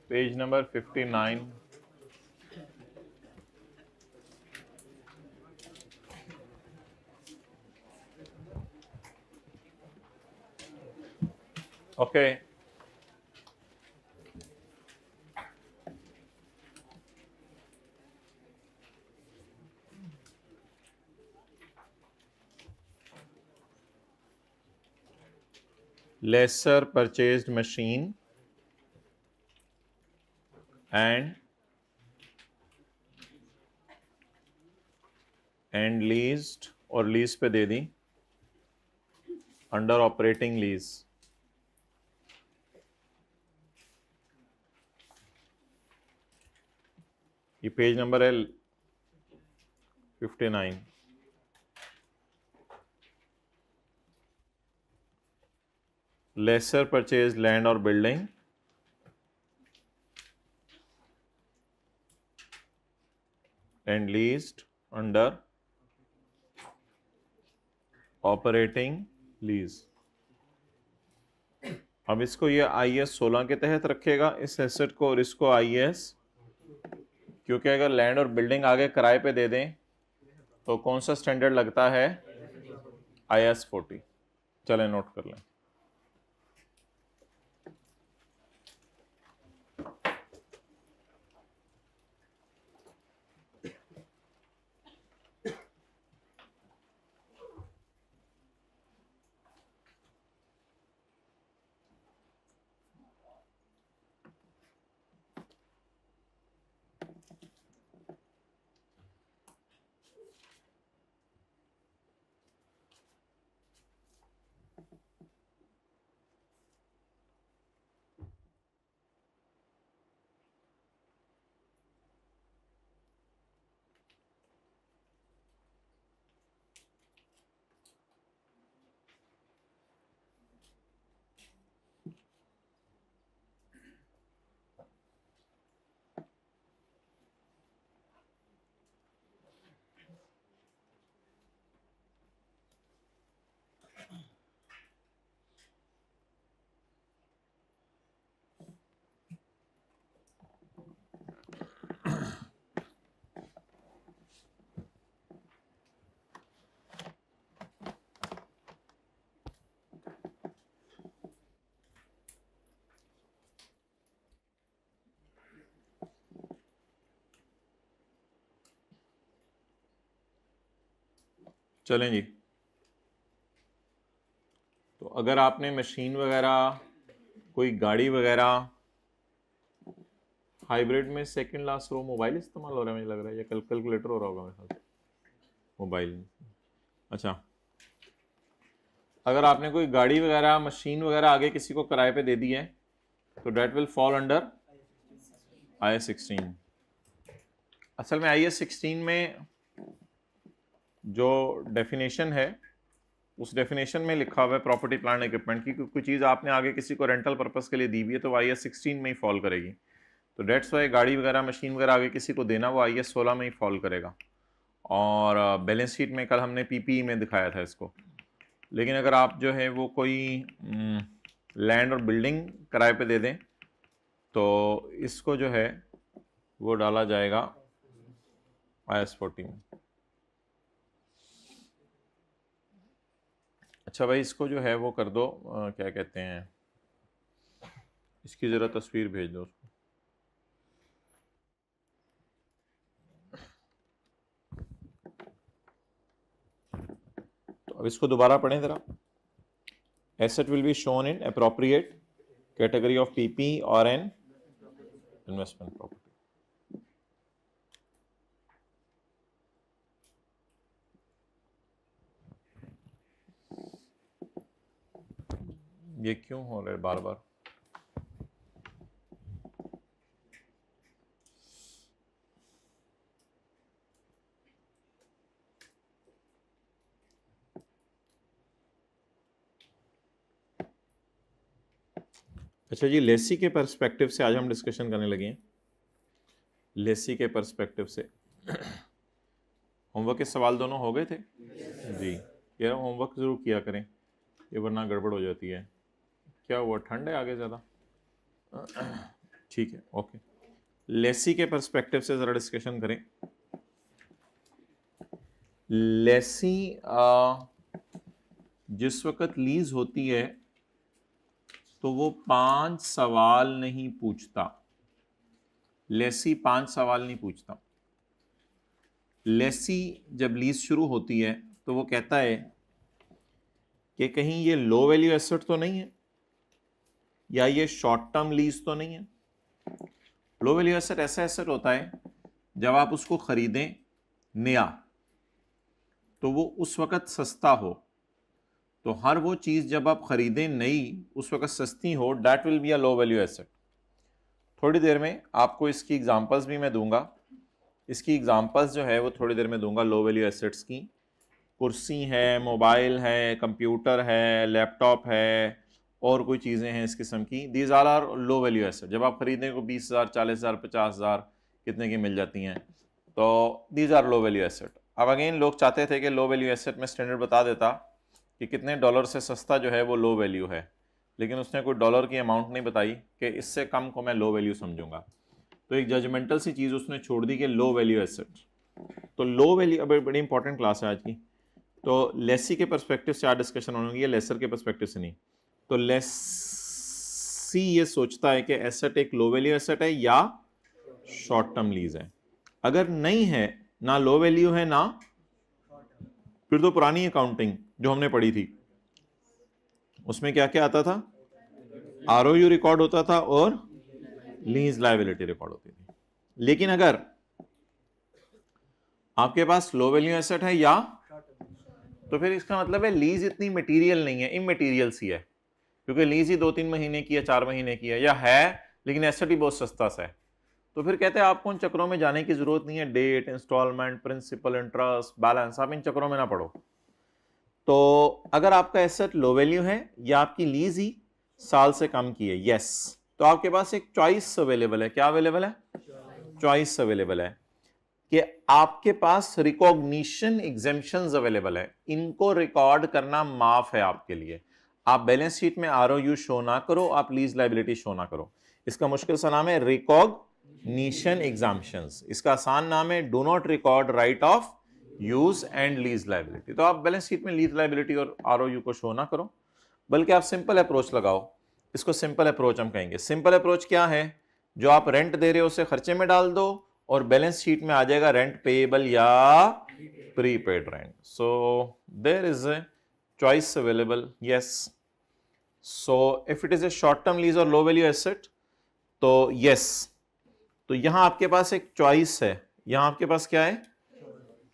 Page number 59। Okay, lesser purchased machine and leased, और lease पे दे दी, under operating lease. ये page number है 59। Laser purchase land और building and leased under operating lease. अब इसको ये IAS 16 के तहत रखेगा इस एसेट को, और इसको IAS, क्योंकि अगर लैंड और बिल्डिंग आगे किराए पे दे दें तो कौन सा स्टैंडर्ड लगता है? IAS 40। चलें नोट कर लें। चलें जी, तो अगर आपने मशीन वगैरह, कोई गाड़ी वगैरह, हाइब्रिड में सेकंड लास्ट रो मोबाइल इस्तेमाल हो रहा है मुझे लग रहा है, या कैलकुलेटर हो रहा होगा मेरे ख्याल से, मोबाइल। अच्छा, अगर आपने कोई गाड़ी वगैरह, मशीन वगैरह आगे किसी को किराए पे दे दी है तो that will fall under IAS 16। असल में IAS 16 में जो डेफिनेशन है उस डेफिनेशन में लिखा हुआ है प्रॉपर्टी प्लांट इक्विपमेंट की, कोई चीज़ आपने आगे किसी को रेंटल पर्पस के लिए दी हुई है तो IAS 16 में ही फॉल करेगी। तो डेट्स वाई गाड़ी वगैरह, मशीन वगैरह आगे किसी को देना वो IAS 16 में ही फॉल करेगा। और बैलेंस शीट में कल हमने PPE में दिखाया था इसको। लेकिन अगर आप जो है वो कोई लैंड और बिल्डिंग किराए पे दे दें तो इसको जो है वो डाला जाएगा IAS 40 में। अच्छा भाई, इसको जो है वो कर दो, क्या कहते हैं, इसकी ज़रा तस्वीर भेज दो उसको। तो अब इसको दोबारा पढ़ें ज़रा। Asset will be shown in appropriate category of PP और एन इन्वेस्टमेंट प्रॉपर्टी। ये क्यों हो रहा है बार बार? अच्छा जी, लेसी के पर्सपेक्टिव से आज हम डिस्कशन करने लगे हैं। लेसी के पर्सपेक्टिव से होमवर्क के सवाल दोनों हो गए थे जी। यार होमवर्क ज़रूर किया करें, ये वरना गड़बड़ हो जाती है। क्या हुआ, ठंड है आगे ज़्यादा? ठीक है, ओके। लेसी के पर्सपेक्टिव से ज़रा डिस्कशन करें। लेसी जिस वक्त लीज होती है तो वो 5 सवाल नहीं पूछता। लेसी 5 सवाल नहीं पूछता। लेसी जब लीज शुरू होती है तो वो कहता है कि कहीं ये लो वैल्यू एसेट तो नहीं है, या ये शॉर्ट टर्म लीज तो नहीं है। लो वैल्यू एसेट ऐसा एसेट होता है जब आप उसको खरीदें नया तो वो उस वक्त सस्ता हो। तो हर वो चीज़ जब आप खरीदें नई उस वक्त सस्ती हो, that will be a low value asset. थोड़ी देर में आपको इसकी एग्जांपल्स भी मैं दूंगा। इसकी एग्जांपल्स जो है वो थोड़ी देर में दूंगा लो वैल्यू एसेट्स की। कुर्सी है, मोबाइल है, कंप्यूटर है, लैपटॉप है, और कोई चीज़ें हैं इस किस्म की। These are are low value asset. जब आप खरीदें को 20,000, 40,000, 50,000 कितने की मिल जाती हैं, तो these are low value asset. अब अगेन लोग चाहते थे कि लो वैल्यू एसेट में स्टैंडर्ड बता देता कि कितने डॉलर से सस्ता जो है वो लो वैल्यू है, लेकिन उसने कोई डॉलर की अमाउंट नहीं बताई कि इससे कम को मैं लो वैल्यू समझूंगा। तो एक जजमेंटल सी चीज़ उसने छोड़ दी कि लो वैल्यू एसेट। तो लो वैल्यू, अब बड़ी इंपॉर्टेंट क्लास है आज की। तो लेसी के पर्सपेक्टिव से आज डिस्कशन होगी, लेसर के पर्सपेक्टिव से नहीं। तो लेसी ये सोचता है कि एसेट एक लो वैल्यू एसेट है या शॉर्ट टर्म लीज है। अगर नहीं है, ना लो वैल्यू है ना, फिर तो पुरानी अकाउंटिंग जो हमने पढ़ी थी उसमें क्या क्या आता था, आरओयू रिकॉर्ड होता था और लीज लायबिलिटी रिकॉर्ड होती थी। लेकिन अगर आपके पास लो वैल्यू एसेट है या, तो फिर इसका मतलब है लीज इतनी मटेरियल नहीं है, इमटेरियल सी है, क्योंकि लीज ही 2-3 महीने की है, 4 महीने की है, या है लेकिन एसेट ही बहुत सस्ता सा है। तो फिर कहते हैं आपको उन चक्रों में जाने की जरूरत नहीं है। Date, installment, principal, interest, balance, आप इन चक्रों में ना पढ़ो। तो अगर आपका एसेट लो वैल्यू है या आपकी लीज ही साल से कम की है, यस, तो आपके पास एक चॉइस अवेलेबल है। क्या अवेलेबल है? चॉइस अवेलेबल है कि आपके पास रिकॉग्निशन एग्जेम्पशंस अवेलेबल है। इनको रिकॉर्ड करना माफ है आपके लिए। आप बैलेंस शीट में आरओयू शो ना करो, आप लीज लायबिलिटी शो ना करो। इसका मुश्किल सा नाम है रिकॉग्निशन एग्जाम्पशंस। इसका आसान नाम है do not record right of use and lease liability. तो आप बैलेंस शीट में लीज लायबिलिटी और आरओयू को शो ना करो, बल्कि आप सिंपल अप्रोच लगाओ। इसको सिंपल अप्रोच हम कहेंगे। सिंपल अप्रोच क्या है? जो आप रेंट दे रहे हो उसे खर्चे में डाल दो और बैलेंस शीट में आ जाएगा रेंट पेएबल या prepaid rent. So there is a choice available, yes. So if it is a short term lease और लो वैल्यू एसेट, तो यस, तो यहां आपके पास एक चॉइस है। यहां आपके पास क्या है?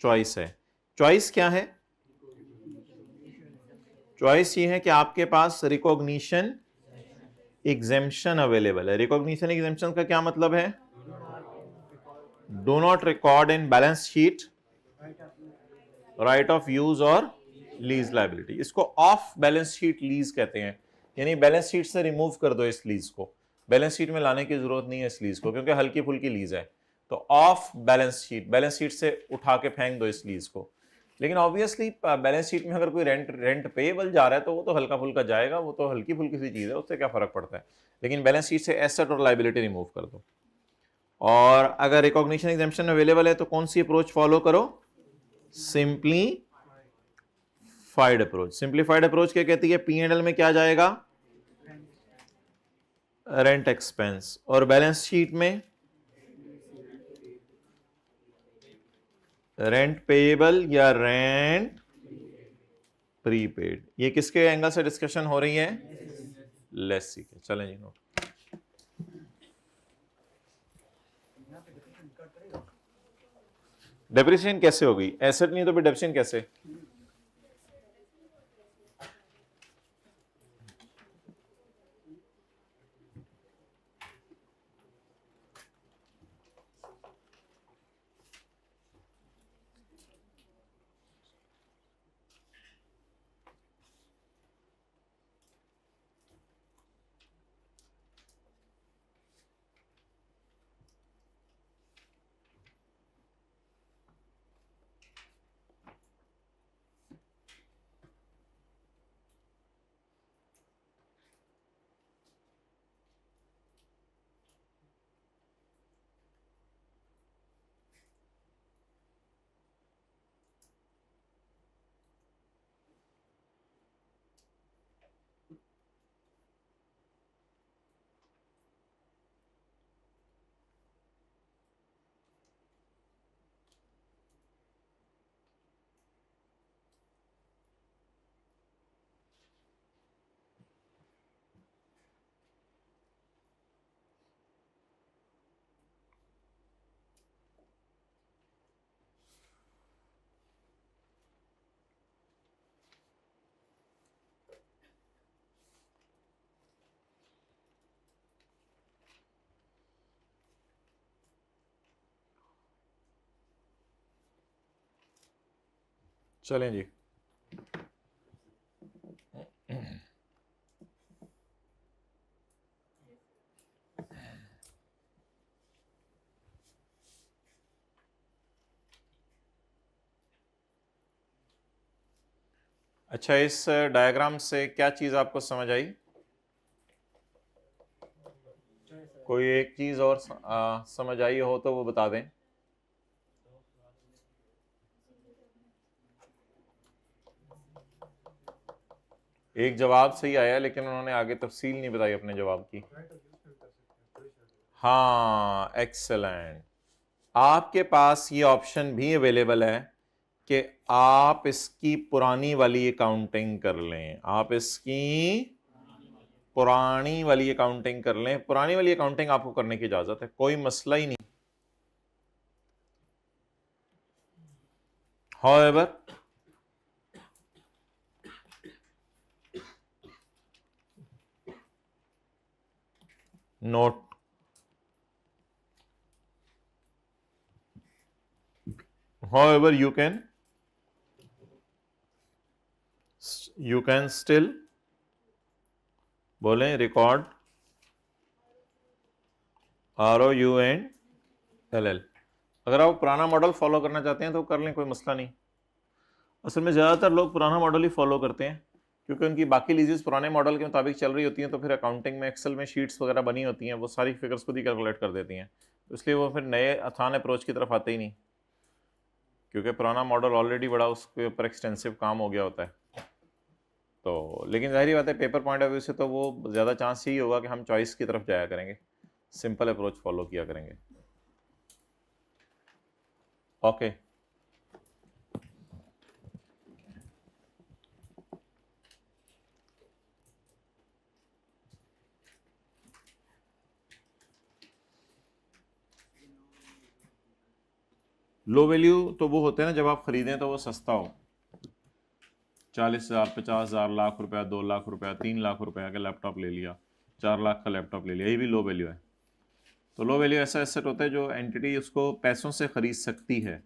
चॉइस है। चॉइस क्या है? चॉइस ये है कि आपके पास रिकॉग्निशन एग्जेम्पशन अवेलेबल है। रिकॉग्निशन एग्जेम्पशन का क्या मतलब है? Do not record in balance sheet right of use और लीज लायबिलिटी। इसको ऑफ बैलेंस शीट लीज कहते हैं, यानी बैलेंस शीट से रिमूव कर दो इस लीज को। बैलेंस शीट में लाने की जरूरत नहीं है इस लीज को, क्योंकि हल्की फुल्की लीज है। तो of balance sheet, balance sheet से उठा के फेंक दो इस लीज को। लेकिन ऑब्वियसली बैलेंस शीट में अगर कोई रेंट पेएबल जा रहा है तो वो तो हल्का फुल्का जाएगा, वो तो हल्की फुल्की सी चीज है, उससे क्या फर्क पड़ता है। लेकिन बैलेंस शीट से एसेट और लायबिलिटी रिमूव कर दो। और अगर रिकॉग्निशन एग्जेम्पशन अवेलेबल है तो कौन सी अप्रोच फॉलो करो? Simplified approach. सिंप्लीफाइड अप्रोच क्या कहती है? P&L में क्या जाएगा? Rent expense. और बैलेंस शीट में रेंट पेएबल या रेंट प्रीपेड। ये किसके एंगल से डिस्कशन हो रही है? लेसी के। चलें जी, नोट। डेप्रिसिएशन कैसे होगी? एसेट नहीं तो फिर डेप्रिसिएशन कैसे? चलें जी। अच्छा, इस डायग्राम से क्या चीज आपको समझ आई? कोई एक चीज और समझ आई हो तो वो बता दें। एक जवाब सही आया, लेकिन उन्होंने आगे तफसील नहीं बताई अपने जवाब की। हाँ, एक्सेलेंट। आपके पास ये ऑप्शन भी अवेलेबल है कि आप इसकी पुरानी वाली अकाउंटिंग कर लें। आप इसकी पुरानी वाली अकाउंटिंग कर लें। पुरानी वाली अकाउंटिंग आपको करने की इजाजत है, कोई मसला ही नहीं। However, note, however you can still बोलें रिकॉर्ड ROUNLL। अगर आप पुराना मॉडल फॉलो करना चाहते हैं तो कर लें, कोई मसला नहीं। असल में ज़्यादातर लोग पुराना मॉडल ही फॉलो करते हैं क्योंकि उनकी बाकी लीजेस पुराने मॉडल के मुताबिक चल रही होती हैं, तो फिर अकाउंटिंग में एक्सेल में शीट्स वगैरह बनी होती हैं, वो सारी फिगर्स खुद ही कैलकुलेट कर देती हैं, तो इसलिए वो फिर नए आसान अप्रोच की तरफ आते ही नहीं, क्योंकि पुराना मॉडल ऑलरेडी बड़ा उसके ऊपर एक्सटेंसिव काम हो गया होता है। तो लेकिन जाहिर बात है पेपर पॉइंट ऑफ व्यू से तो वो ज़्यादा चांस यही होगा कि हम चॉइस की तरफ जाया करेंगे, सिंपल अप्रोच फॉलो किया करेंगे। ओके, लो वैल्यू तो वो होते हैं ना जब आप खरीदें तो वो सस्ता हो, 40,000, 50,000, लाख रुपया, 2 लाख रुपया, 3 लाख रुपया का लैपटॉप ले लिया, 4 लाख का लैपटॉप ले लिया, ये भी लो वैल्यू है। तो लो वैल्यू ऐसा एसेट होता है जो एंटिटी उसको पैसों से खरीद सकती है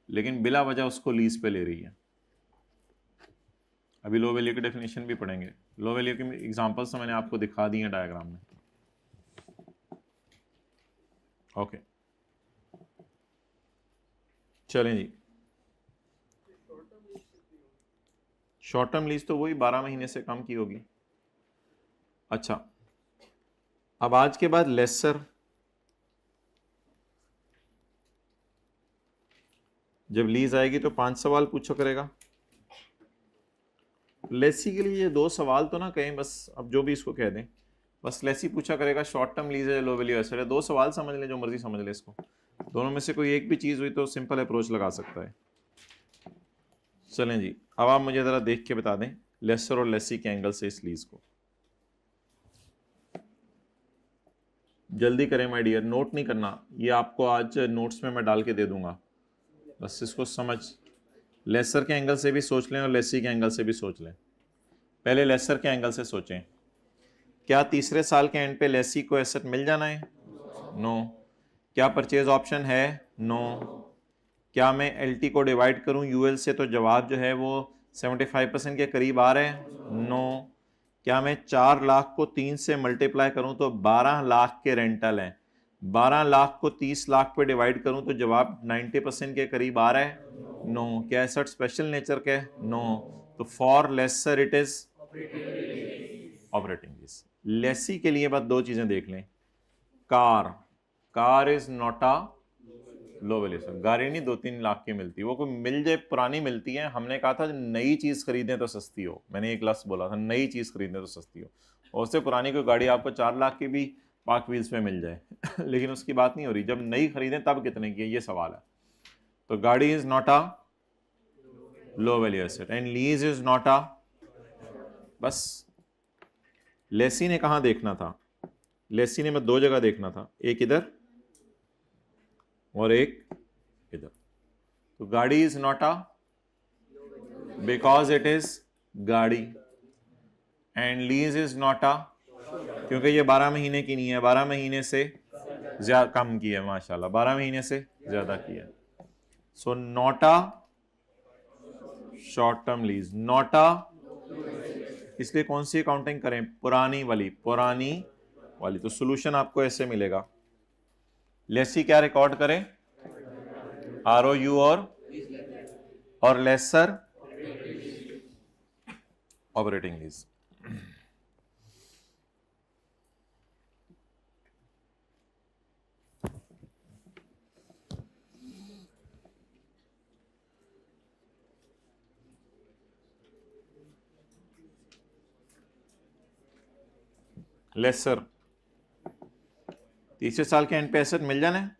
लेकिन बिला वजह उसको लीज पे ले रही है। अभी लो वैल्यू की डेफिनेशन भी पढ़ेंगे। लो वैल्यू की एग्जांपल्स तो मैंने आपको दिखा दी हैं डायग्राम में। ओके, चलें जी। शॉर्ट टर्म लीज तो वही 12 महीने से कम की होगी। अच्छा, अब आज के बाद लेसर, जब लीज आएगी तो 5 सवाल पूछो करेगा। लेसी के लिए ये 2 सवाल तो ना कहें, बस अब जो भी इसको कह दें, बस लेसी पूछा करेगा शॉर्ट टर्म लीज है लो वैल्यू एसेट है, 2 सवाल समझ लें, जो मर्जी समझ ले इसको, दोनों में से कोई एक भी चीज़ हुई तो सिंपल अप्रोच लगा सकता है। चलें जी, अब आप मुझे ज़रा देख के बता दें लेसर और लेसी के एंगल से इस लीज को। जल्दी करें माय डियर, नोट नहीं करना, ये आपको आज नोट्स में मैं डाल के दे दूंगा, बस इसको समझ। लेसर के एंगल से भी सोच लें और लेसी के एंगल से भी सोच लें। पहले लेसर के एंगल से सोचें, क्या तीसरे साल के एंड पे लेसी को एसेट मिल जाना है? नो। क्या परचेज ऑप्शन है? नो। क्या मैं एलटी को डिवाइड करूं यूएल से तो जवाब जो है वो 75% के करीब आ रहा है? नो। क्या मैं 4 लाख को 3 से मल्टीप्लाई करूं तो 12 लाख के रेंटल हैं, 12 लाख को 30 लाख पे डिवाइड करूं तो जवाब 90% के करीब आ रहा है? नो। क्या एसेट स्पेशल नेचर के? नो। तो for lessor it is operating lease. Lessee के लिए बस 2 चीजें देख लें, car is not a low valuation. गाड़ी नहीं 2-3 लाख की मिलती, वो कोई मिल जाए पुरानी मिलती है। हमने कहा था नई चीज खरीदें तो सस्ती हो, मैंने एक लफ्ज बोला था, नई चीज खरीदें तो सस्ती हो, और उससे पुरानी कोई गाड़ी आपको 4 लाख की भी पार्क व्हील्स में मिल जाए लेकिन उसकी बात नहीं हो रही, जब नई खरीदें तब कितने की है, ये सवाल है। तो गाड़ी is not a low value asset and lease is not अ, बस लेसी ने कहां देखना था? लेसी ने मैं 2 जगह देखना था, एक इधर और एक इधर। तो गाड़ी is not a because it is गाड़ी, and lease is not a क्योंकि ये 12 महीने की नहीं है, 12 महीने से ज्यादा कम की है, माशाल्लाह 12 महीने से ज्यादा की है। So not a short term lease, not a, इसलिए कौन सी अकाउंटिंग करें, पुरानी वाली, पुरानी वाली। तो सॉल्यूशन आपको ऐसे मिलेगा, लेसी क्या रिकॉर्ड करें, ROU और लेसर ऑपरेटिंग लीज। लेसर तीसरे साल के एंड पे एसेट मिल जाना है।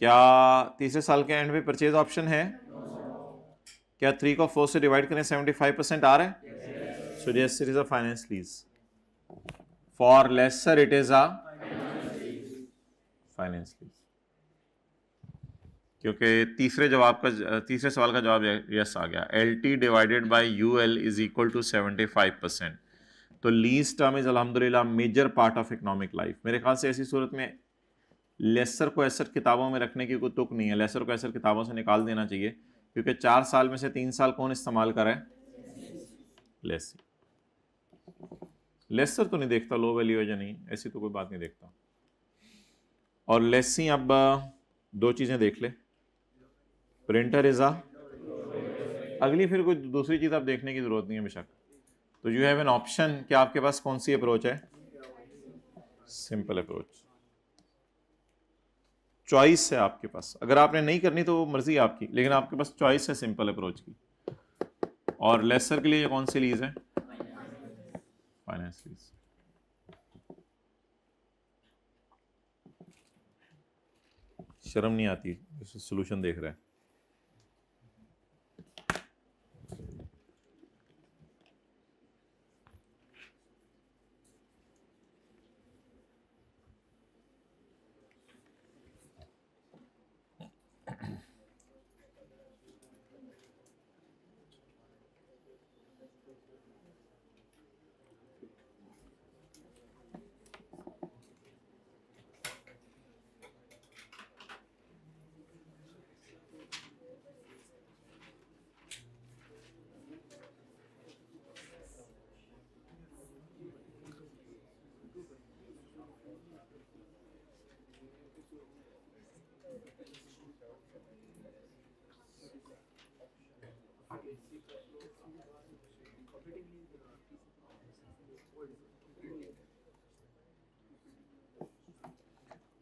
क्या तीसरे साल के एंड पे परचेज ऑप्शन है? क्या 3 को 4 से डिवाइड करें 75% आ रहा है? So yes, it is a finance lease. For lessor it is a finance lease, क्योंकि तीसरे सवाल का जवाब यस आ गया। LT divided by UL is equal to 75%। तो लीज टर्म इज अल्हम्दुलिल्लाह major part of economic life. मेरे ख्याल से ऐसी सूरत में लेसर को एसेट किताबों में रखने की कोई तुक नहीं है, लेसर को एसेट किताबों से निकाल देना चाहिए, क्योंकि 4 साल में से 3 साल कौन इस्तेमाल करे? लेसी। लेसर तो नहीं देखता लो वैल्यू है या नहीं, ऐसी तो कोई बात नहीं देखता। और लेसी, अब 2 चीजें देख ले, प्रिंटर इज अगली, फिर कोई दूसरी चीज आप देखने की जरूरत नहीं है बेशक। तो यू हैव एन ऑप्शन कि आपके पास कौन सी अप्रोच है, सिंपल अप्रोच, चॉइस है आपके पास। अगर आपने नहीं करनी तो मर्जी आपकी, लेकिन आपके पास चॉइस है सिंपल अप्रोच की। और लेसर के लिए कौन सी लीज है? Finance lease. शर्म नहीं आती सोल्यूशन देख रहे हैं।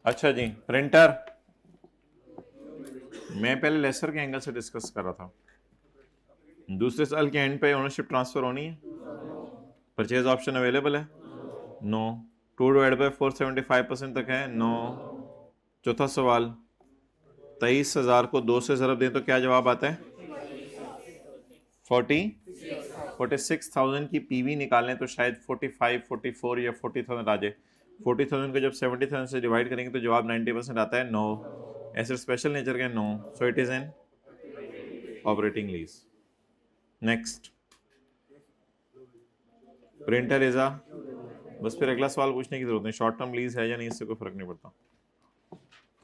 अच्छा जी, प्रिंटर मैं पहले लेसर के एंगल से डिस्कस कर रहा था। दूसरे साल के एंड पे ओनरशिप ट्रांसफर होनी है, परचेज ऑप्शन अवेलेबल है, नो। 2 डिवाइड बाय 4 75% तक है, नो। चौथा सवाल, 23,000 को 2 से ज़रब दें तो क्या जवाब आता है? 46,000 की पीवी निकालें तो शायद 45, 44 या 40,000 आ जाए। 40,000 को जब 70,000 से डिवाइड करेंगे तो जवाब 90% आता है, नो। ऐसे स्पेशल नेचर के, no. So it is an operating lease. Next, printer is बस फिर अगला सवाल पूछने की जरूरत नहीं, शॉर्ट टर्म लीज है या नहीं इससे कोई फर्क नहीं पड़ता।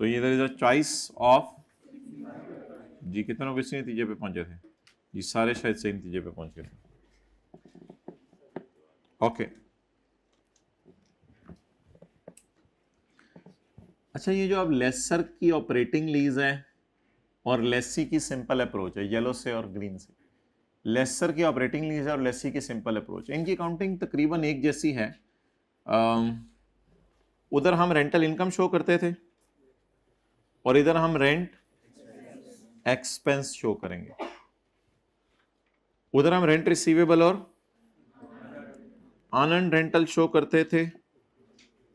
तो ये इधर इज अ चॉइस ऑफ जी। कितने लोग इसी नतीजे पे पहुंचे थे जी? सारे शायद सही नतीजे पे पहुंच गए थे। ओके, अच्छा, ये जो अब लेसर की ऑपरेटिंग लीज है और लेसी की सिंपल अप्रोच है, येलो से और ग्रीन से, लेसर की ऑपरेटिंग लीज है और लेसी की सिंपल अप्रोच, इनकी अकाउंटिंग तकरीबन एक जैसी है। उधर हम रेंटल इनकम शो करते थे और इधर हम रेंट एक्सपेंस शो करेंगे। उधर हम रेंट रिसीवेबल और अनअर्न्ड रेंटल शो करते थे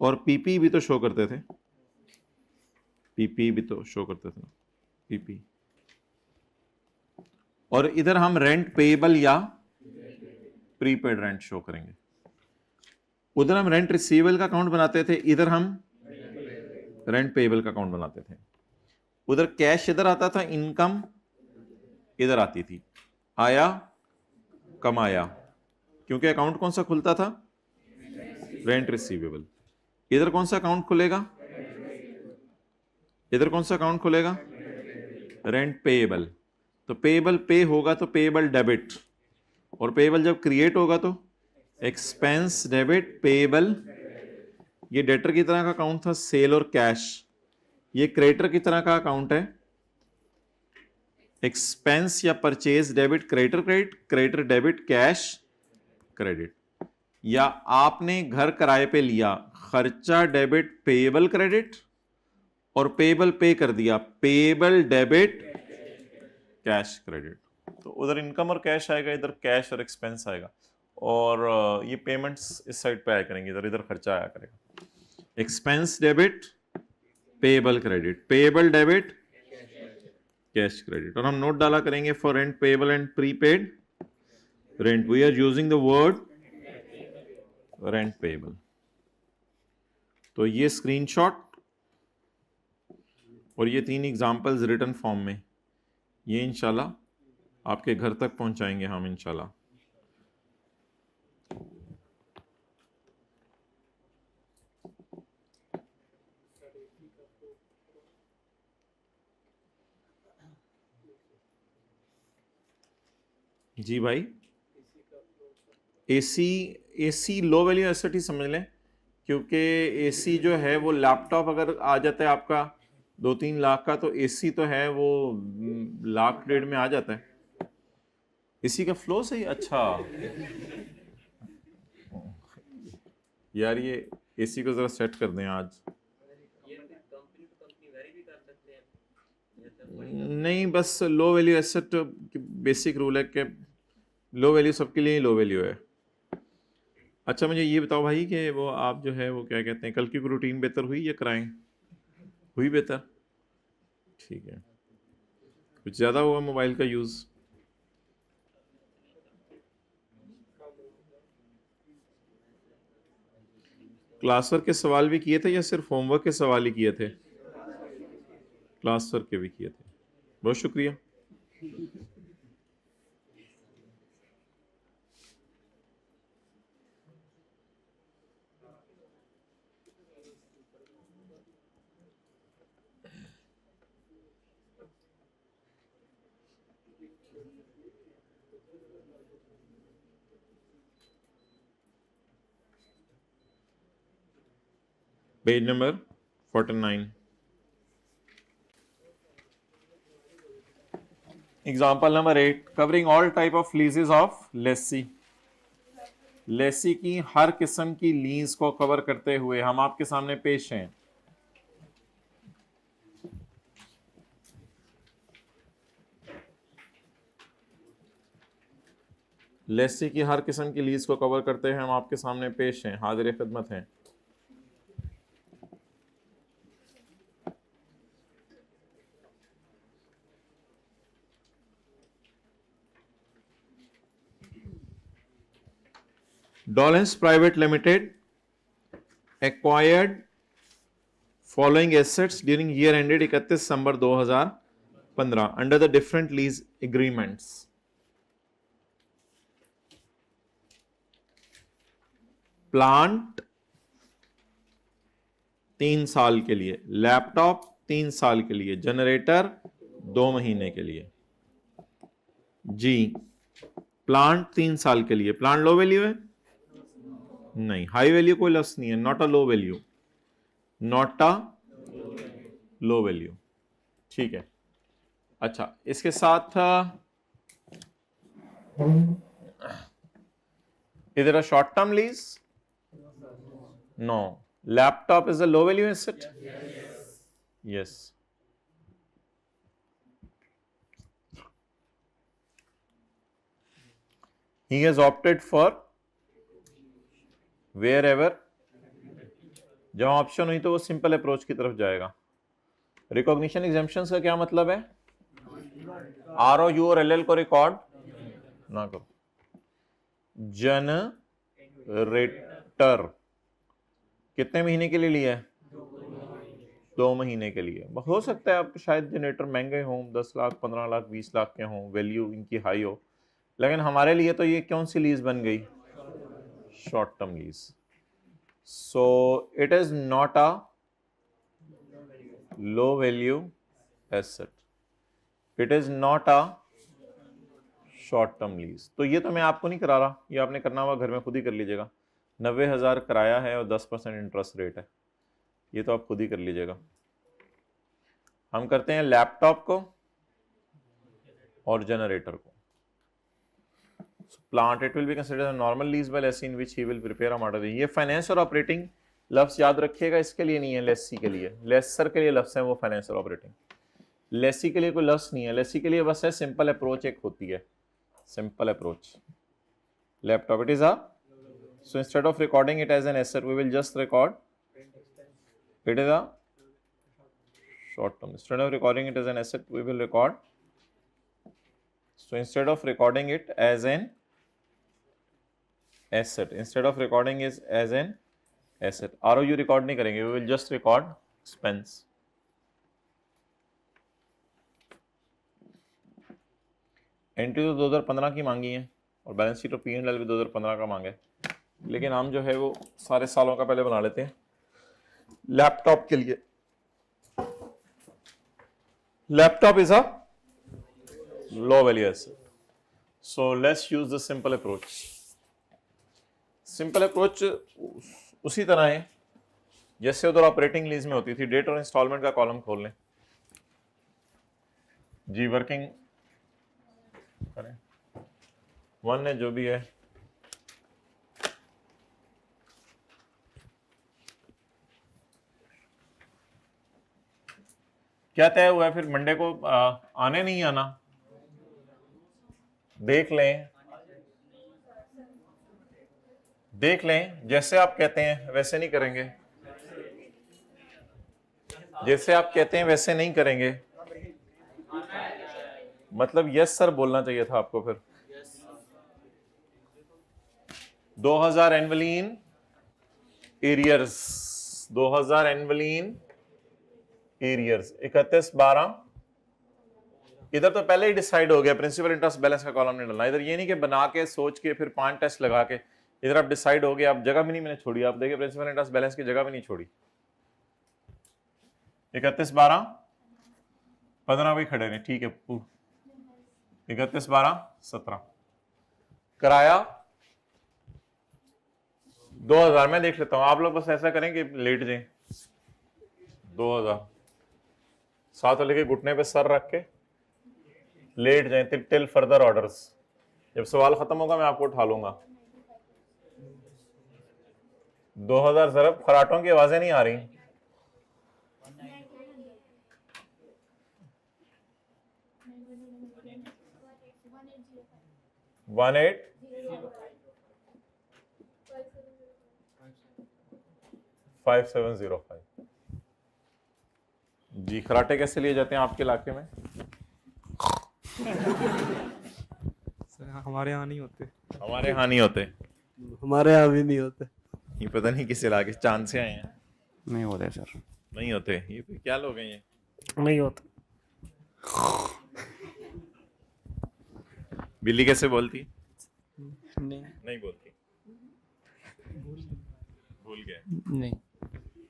और पीपी भी तो शो करते थे, पीपी भी तो शो करते थे ना, पीपी। और इधर हम रेंट पेएबल या प्रीपेड रेंट शो करेंगे। उधर हम रेंट रिसीवेबल का अकाउंट बनाते थे, इधर हम रेंट पेएबल का अकाउंट बनाते थे। उधर कैश इधर आता था, इनकम इधर आती थी, आया कमाया, क्योंकि अकाउंट कौन सा खुलता था? Rent receivable. इधर कौन सा अकाउंट खुलेगा? इधर कौन सा अकाउंट खुलेगा? Rent payable. तो पेएबल पे होगा तो पेएबल डेबिट, और पेएबल जब क्रिएट होगा तो एक्सपेंस डेबिट पेएबल। ये डेटर की तरह का अकाउंट था सेल और कैश, ये क्रेडिटर की तरह का अकाउंट है एक्सपेंस या purchase debit creditor credit, creditor debit cash credit. या आपने घर किराए पे लिया, खर्चा डेबिट पेएबल क्रेडिट, और पेएबल पे कर दिया पेएबल डेबिट कैश क्रेडिट। तो उधर इनकम और कैश आएगा, इधर कैश और एक्सपेंस आएगा, और ये पेमेंट्स इस साइड पे आया करेंगे, इधर इधर खर्चा आया करेगा। Expense debit payable credit, payable debit cash credit. और हम नोट डाला करेंगे for rent payable and prepaid rent we are using the word rent payable. तो ये स्क्रीनशॉट और ये 3 एग्जांपल्स रिटन फॉर्म में, ये इंशाल्लाह आपके घर तक पहुंचाएंगे हम इंशाल्लाह। जी भाई, एसी लो वैल्यू एसेट ही समझ लें, क्योंकि एसी जो है वो लैपटॉप अगर आ जाता है आपका 2-3 लाख का, तो एसी तो है वो 1.5 लाख में आ जाता है। एसी का फ्लो सही अच्छा यार, ये एसी को जरा सेट कर दें आज। नहीं, बस लो वैल्यू एसेट बेसिक रूल है कि लो वैल्यू सबके लिए लो वैल्यू है। अच्छा मुझे ये बताओ भाई कि वो आप जो है वो क्या कहते हैं, कल की रूटीन बेहतर हुई या कराएं? हुई बेहतर, ठीक है। कुछ ज़्यादा हुआ मोबाइल का यूज़? क्लास वर्क के सवाल भी किए थे या सिर्फ होमवर्क के सवाल ही किए थे? क्लास वर्क के भी किए थे, बहुत शुक्रिया। Page number 49। Example number 8, covering all type of leases of lessee. Lessee की हर किस्म की लीज को कवर करते हुए हम आपके सामने पेश हैं। लेसी की हर किस्म की लीज को कवर करते हुए हम आपके सामने पेश हैं, हाजिर खिदमत हैं। Dawlance private limited acquired following assets during year ended 31 December 2015 under the different lease agreements. Plant 3 साल के लिए, लैपटॉप 3 साल के लिए, जनरेटर 2 महीने के लिए। जी, प्लांट 3 साल के लिए। प्लांट लो वैल्यू है? नहीं, हाई वैल्यू कोई लफ्ज नहीं है, not a low value, not a low value, ठीक है। अच्छा, इसके साथ इधर a short term lease? No. Laptop is a low value asset? Yes. He has opted for wherever, जब ऑप्शन हुई तो वो सिंपल अप्रोच की तरफ जाएगा। रिकॉग्निशन एग्जाम्पशन का क्या मतलब है? आर ओ यू और एल एल को रिकॉर्ड ना करो। जनरेटर कितने महीने के लिए लिया है? 2 महीने के लिए। हो सकता है आप शायद जनरेटर महंगे हों, 10 लाख 15 लाख 20 लाख के हों, वैल्यू इनकी हाई हो, लेकिन हमारे लिए तो ये कौन सी लीज बन गई? Short term lease. So it is not a low value asset. It is not a short term lease. तो ये तो मैं आपको नहीं करा रहा, ये आपने करना हुआ घर में खुद ही कर लीजिएगा। 90,000 किराया है और 10% इंटरेस्ट रेट है, ये तो आप खुद ही कर लीजिएगा। हम करते हैं लैपटॉप को और जनरेटर को। Plant it will be considered normal lease by lessee in which he will prepare a model. ये फाइनेंस और ऑपरेटिंग लफ्ज याद रखिएगा, इसके लिए नहीं है, लेसी के लिए, लेसर के लिए लफ्ज है वो फाइनेंस और ऑपरेटिंग। लेसी के लिए कोई लफ्ज नहीं है, लेसी के लिए बस है सिंपल अप्रोच एक होती है, simple approach. Laptop it is a, so instead of recording it as an asset we will just record it is a short term. Instead of recording it as an asset we will record, so instead of recording it as an asset, instead of recording it as an asset, ROU record नहीं करेंगे, we will just record expense। Entry तो 2015 की मांगी है और balance sheet और P&L भी 2015 का मांगा है, लेकिन हम जो है वो सारे सालों का पहले बना लेते हैं लैपटॉप के लिए। Laptop is a low value asset, so let's use the simple approach. Simple approach उसी तरह है जैसे उधर ऑपरेटिंग लीज में होती थी। डेट और इंस्टॉलमेंट का कॉलम खोल लें जी, वर्किंग करें 1 है जो भी है, क्या तय हुआ है फिर मंडे को आने नहीं आना, देख लें, देख लें, जैसे आप कहते हैं वैसे नहीं करेंगे, जैसे आप कहते हैं वैसे नहीं करेंगे। मतलब यस सर बोलना चाहिए था आपको फिर। 2000 annually in arrears, 2000 annually in arrears 31/12। इधर तो पहले ही डिसाइड हो गया, प्रिंसिपल इंटरेस्ट बैलेंस का कॉलम नहीं डालना। इधर ये नहीं कि बना के सोच के फिर 5 टेस्ट लगा के, इधर आप डिसाइड हो गया, आप जगह भी नहीं मैंने छोड़ी, आप देखिए प्रिंसिपल इंटरेस्ट बैलेंस की जगह भी नहीं छोड़ी। 31/12 भी खड़े रहे, ठीक है। 31/12/17 किराया 2000 में देख लेता हूं, आप लोग बस ऐसा करें कि लेट जाएं 2000 साथ वाले के घुटने पे सर रख के लेट जाएं टिल फर्दर ऑर्डर्स। जब सवाल खत्म होगा मैं आपको उठा लूंगा। 2000 ज़रब खराटों की आवाजें नहीं आ रही। 185705 जी। खराटे कैसे लिए जाते हैं आपके इलाके में? हमारे यहाँ नहीं होते। हमारे यहाँ नहीं होते, हमारे यहाँ भी नहीं होते। ये पता नहीं किस इलाके चांद से आए हैं। नहीं होते सर, नहीं होते। ये क्या लोग हैं ये? नहीं होते। बिल्ली कैसे बोलती? नहीं बोलती, भूल गए। नहीं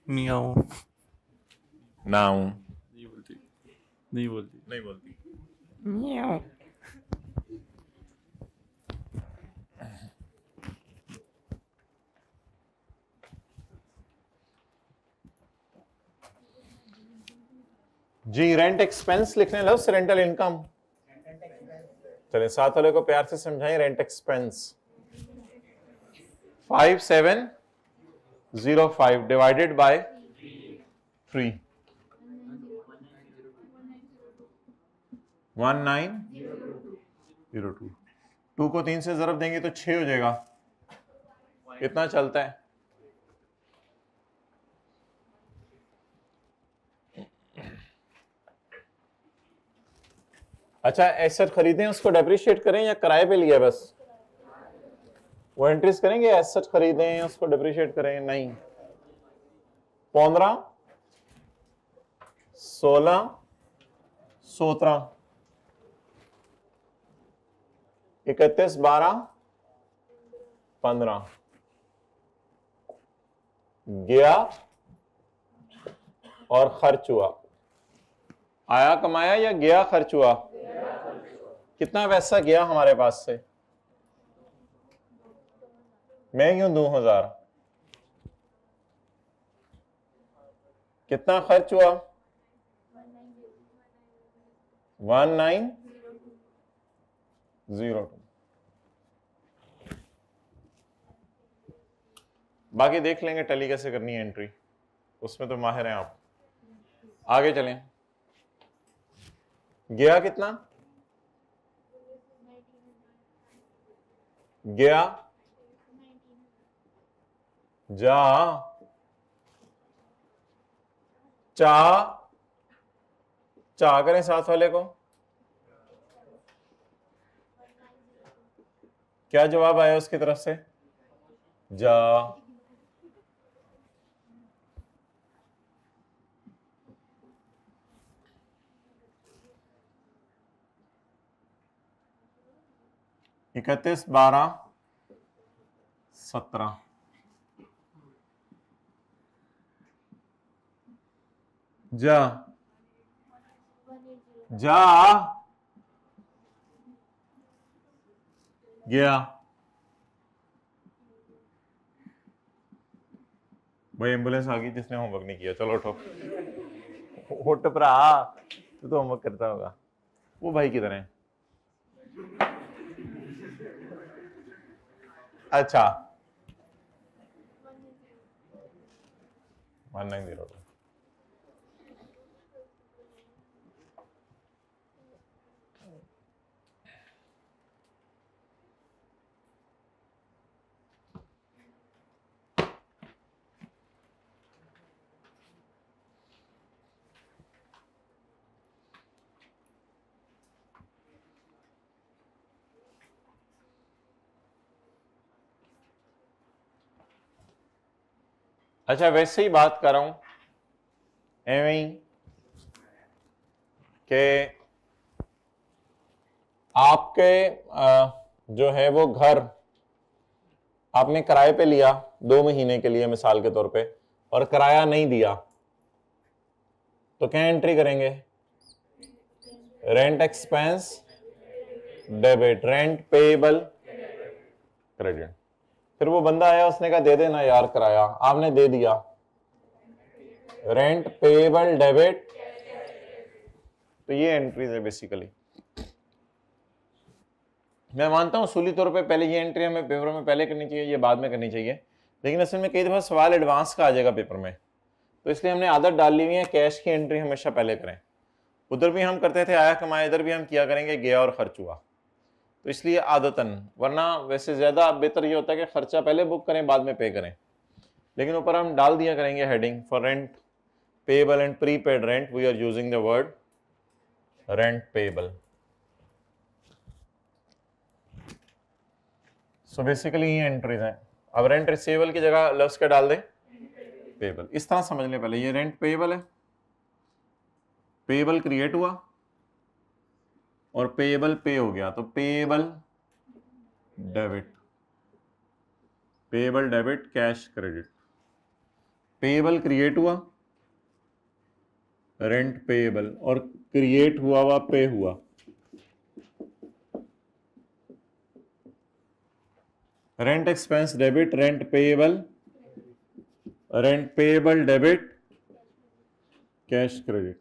मियाओ नाऊ नहीं बोलती, नहीं बोलती, नहीं बोलती। मियाओ। जी रेंट एक्सपेंस लिखने लफ्स रेंटल इनकम। चलिए साथ वाले को प्यार से समझाएं। Rent expense 5705 divided by 3 1902। 2 को 3 से ज़रब देंगे तो 6 हो जाएगा। कितना चलता है? अच्छा एसेट खरीदें उसको डेप्रिशिएट करें या किराए पे लिया बस? वो एंट्रीज करेंगे एसेट खरीदें उसको डेप्रिशिएट करें? नहीं। 15 16 17 31 12 15 गया और खर्च हुआ। आया कमाया या गया खर्च हुआ? कितना पैसा गया हमारे पास से? मैं क्यों 2000? कितना खर्च हुआ? 1902। बाकी देख लेंगे टैली कैसे करनी है एंट्री, उसमें तो माहिर हैं आप। आगे चलें। गया कितना? गया जा चा चा करें साथ वाले को। क्या जवाब आया उसकी तरफ से? जा। इकतीस 12 17। जा जा गया। भाई एम्बुलेंस आ गई, जिसने होमवर्क नहीं किया चलो उठो। उठ भरा, तू तो होमवर्क करता होगा। वो भाई किधर है? अच्छा 1902। अच्छा वैसे ही बात कर रहा हूं एवं ही कि आपके जो है वो घर आपने किराए पे लिया 2 महीने के लिए मिसाल के तौर पे, और किराया नहीं दिया, तो क्या एंट्री करेंगे? Rent expense debit, rent payable credit. फिर वो बंदा आया, उसने कहा दे देना यार किराया, आपने दे दिया, रेंट पेएबल डेबिट। तो ये एंट्रीज है बेसिकली। मैं मानता हूं उसूली तौर पे पहले ये एंट्री हमें पेपर में पहले करनी चाहिए, ये बाद में करनी चाहिए, लेकिन असल में कई दफा सवाल एडवांस का आ जाएगा पेपर में, तो इसलिए हमने आदत डाल ली हुई है कैश की एंट्री हमेशा पहले करें। उधर भी हम करते थे आया कमाया, इधर भी हम किया करेंगे गया और खर्च हुआ, तो इसलिए आदतन, वरना वैसे ज्यादा बेहतर ये होता है कि खर्चा पहले बुक करें बाद में पे करें, लेकिन ऊपर हम डाल दिया करेंगे heading for rent payable and prepaid rent we are using the word rent payable. So basically ये एंट्रीज हैं। अब रेंट रिसीवेबल की जगह लफ्ज क्या डाल दें? पेएबल। इस तरह समझ लें पहले, ये रेंट पेएबल है, पेएबल क्रिएट हुआ और पेएबल पे हो गया, तो payable debit, payable debit cash credit. Payable create हुआ, रेंट पेएबल, और क्रिएट हुआ हुआ पे हुआ, rent expense debit, rent payable debit cash credit.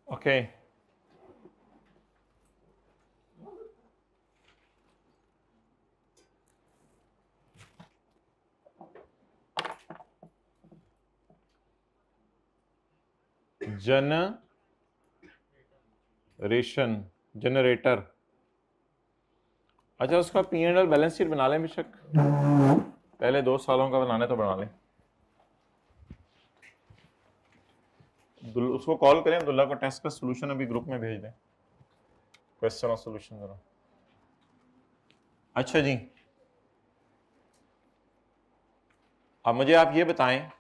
Okay generator. अच्छा, उसका P&L बैलेंस शीट बना लें बेशक, पहले 2 सालों का बनाने तो बना लें। उसको कॉल करें, अब्दुल्ला को टेस्ट का सॉल्यूशन अभी ग्रुप में भेज दें, क्वेश्चन और सॉल्यूशन जरा। अच्छा जी, अब मुझे आप ये बताएं,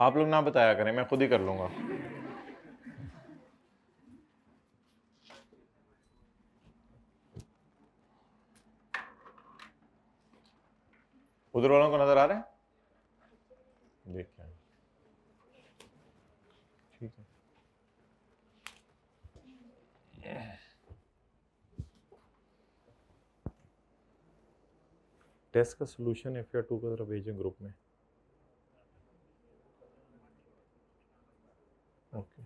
आप लोग ना बताया करें, मैं खुद ही कर लूंगा। उधर वालों को नजर आ रहा है? देखिए, ठीक है। टेस्ट का सॉल्यूशन FR2 की तरफ भेजें ग्रुप में। ओके,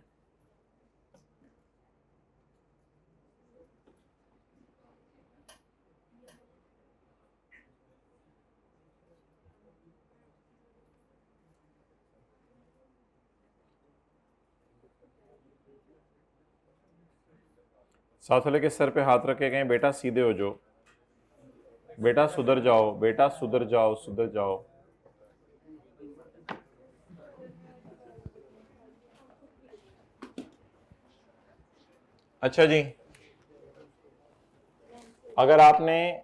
साथ वाले के सर पे हाथ रखे कहें, बेटा सीधे हो जाओ, बेटा सुधर जाओ, बेटा सुधर जाओ, सुधर जाओ। अच्छा जी, अगर आपने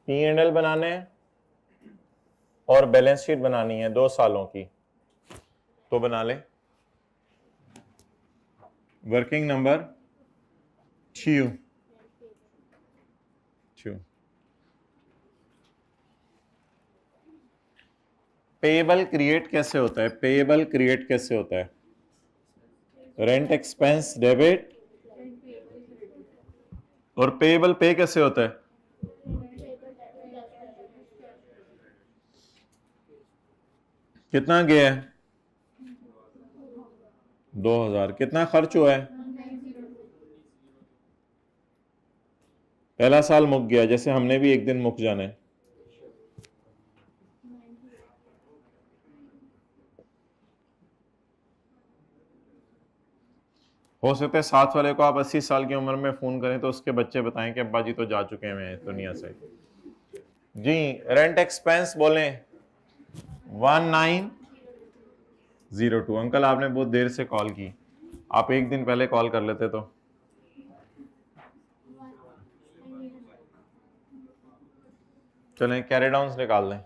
P&L बनाने और बैलेंस शीट बनानी है 2 सालों की, तो बना ले। Working number 2। पेएबल क्रिएट कैसे होता है? पेएबल क्रिएट कैसे होता है? रेंट एक्सपेंस डेबिट, और पेएबल पे कैसे होता है? कितना गया है? 2000। कितना खर्च हुआ है? पहला साल मुक गया, जैसे हमने भी एक दिन मुक जाना है। हो सकता है साथ वाले को आप 80 साल की उम्र में फोन करें तो उसके बच्चे बताएं कि अब्बा जी तो जा चुके हैं दुनिया से। जी, रेंट एक्सपेंस बोलें 1902। अंकल आपने बहुत देर से कॉल की, आप एक दिन पहले कॉल कर लेते तो। चलें कैरी डाउन्स निकाल लें।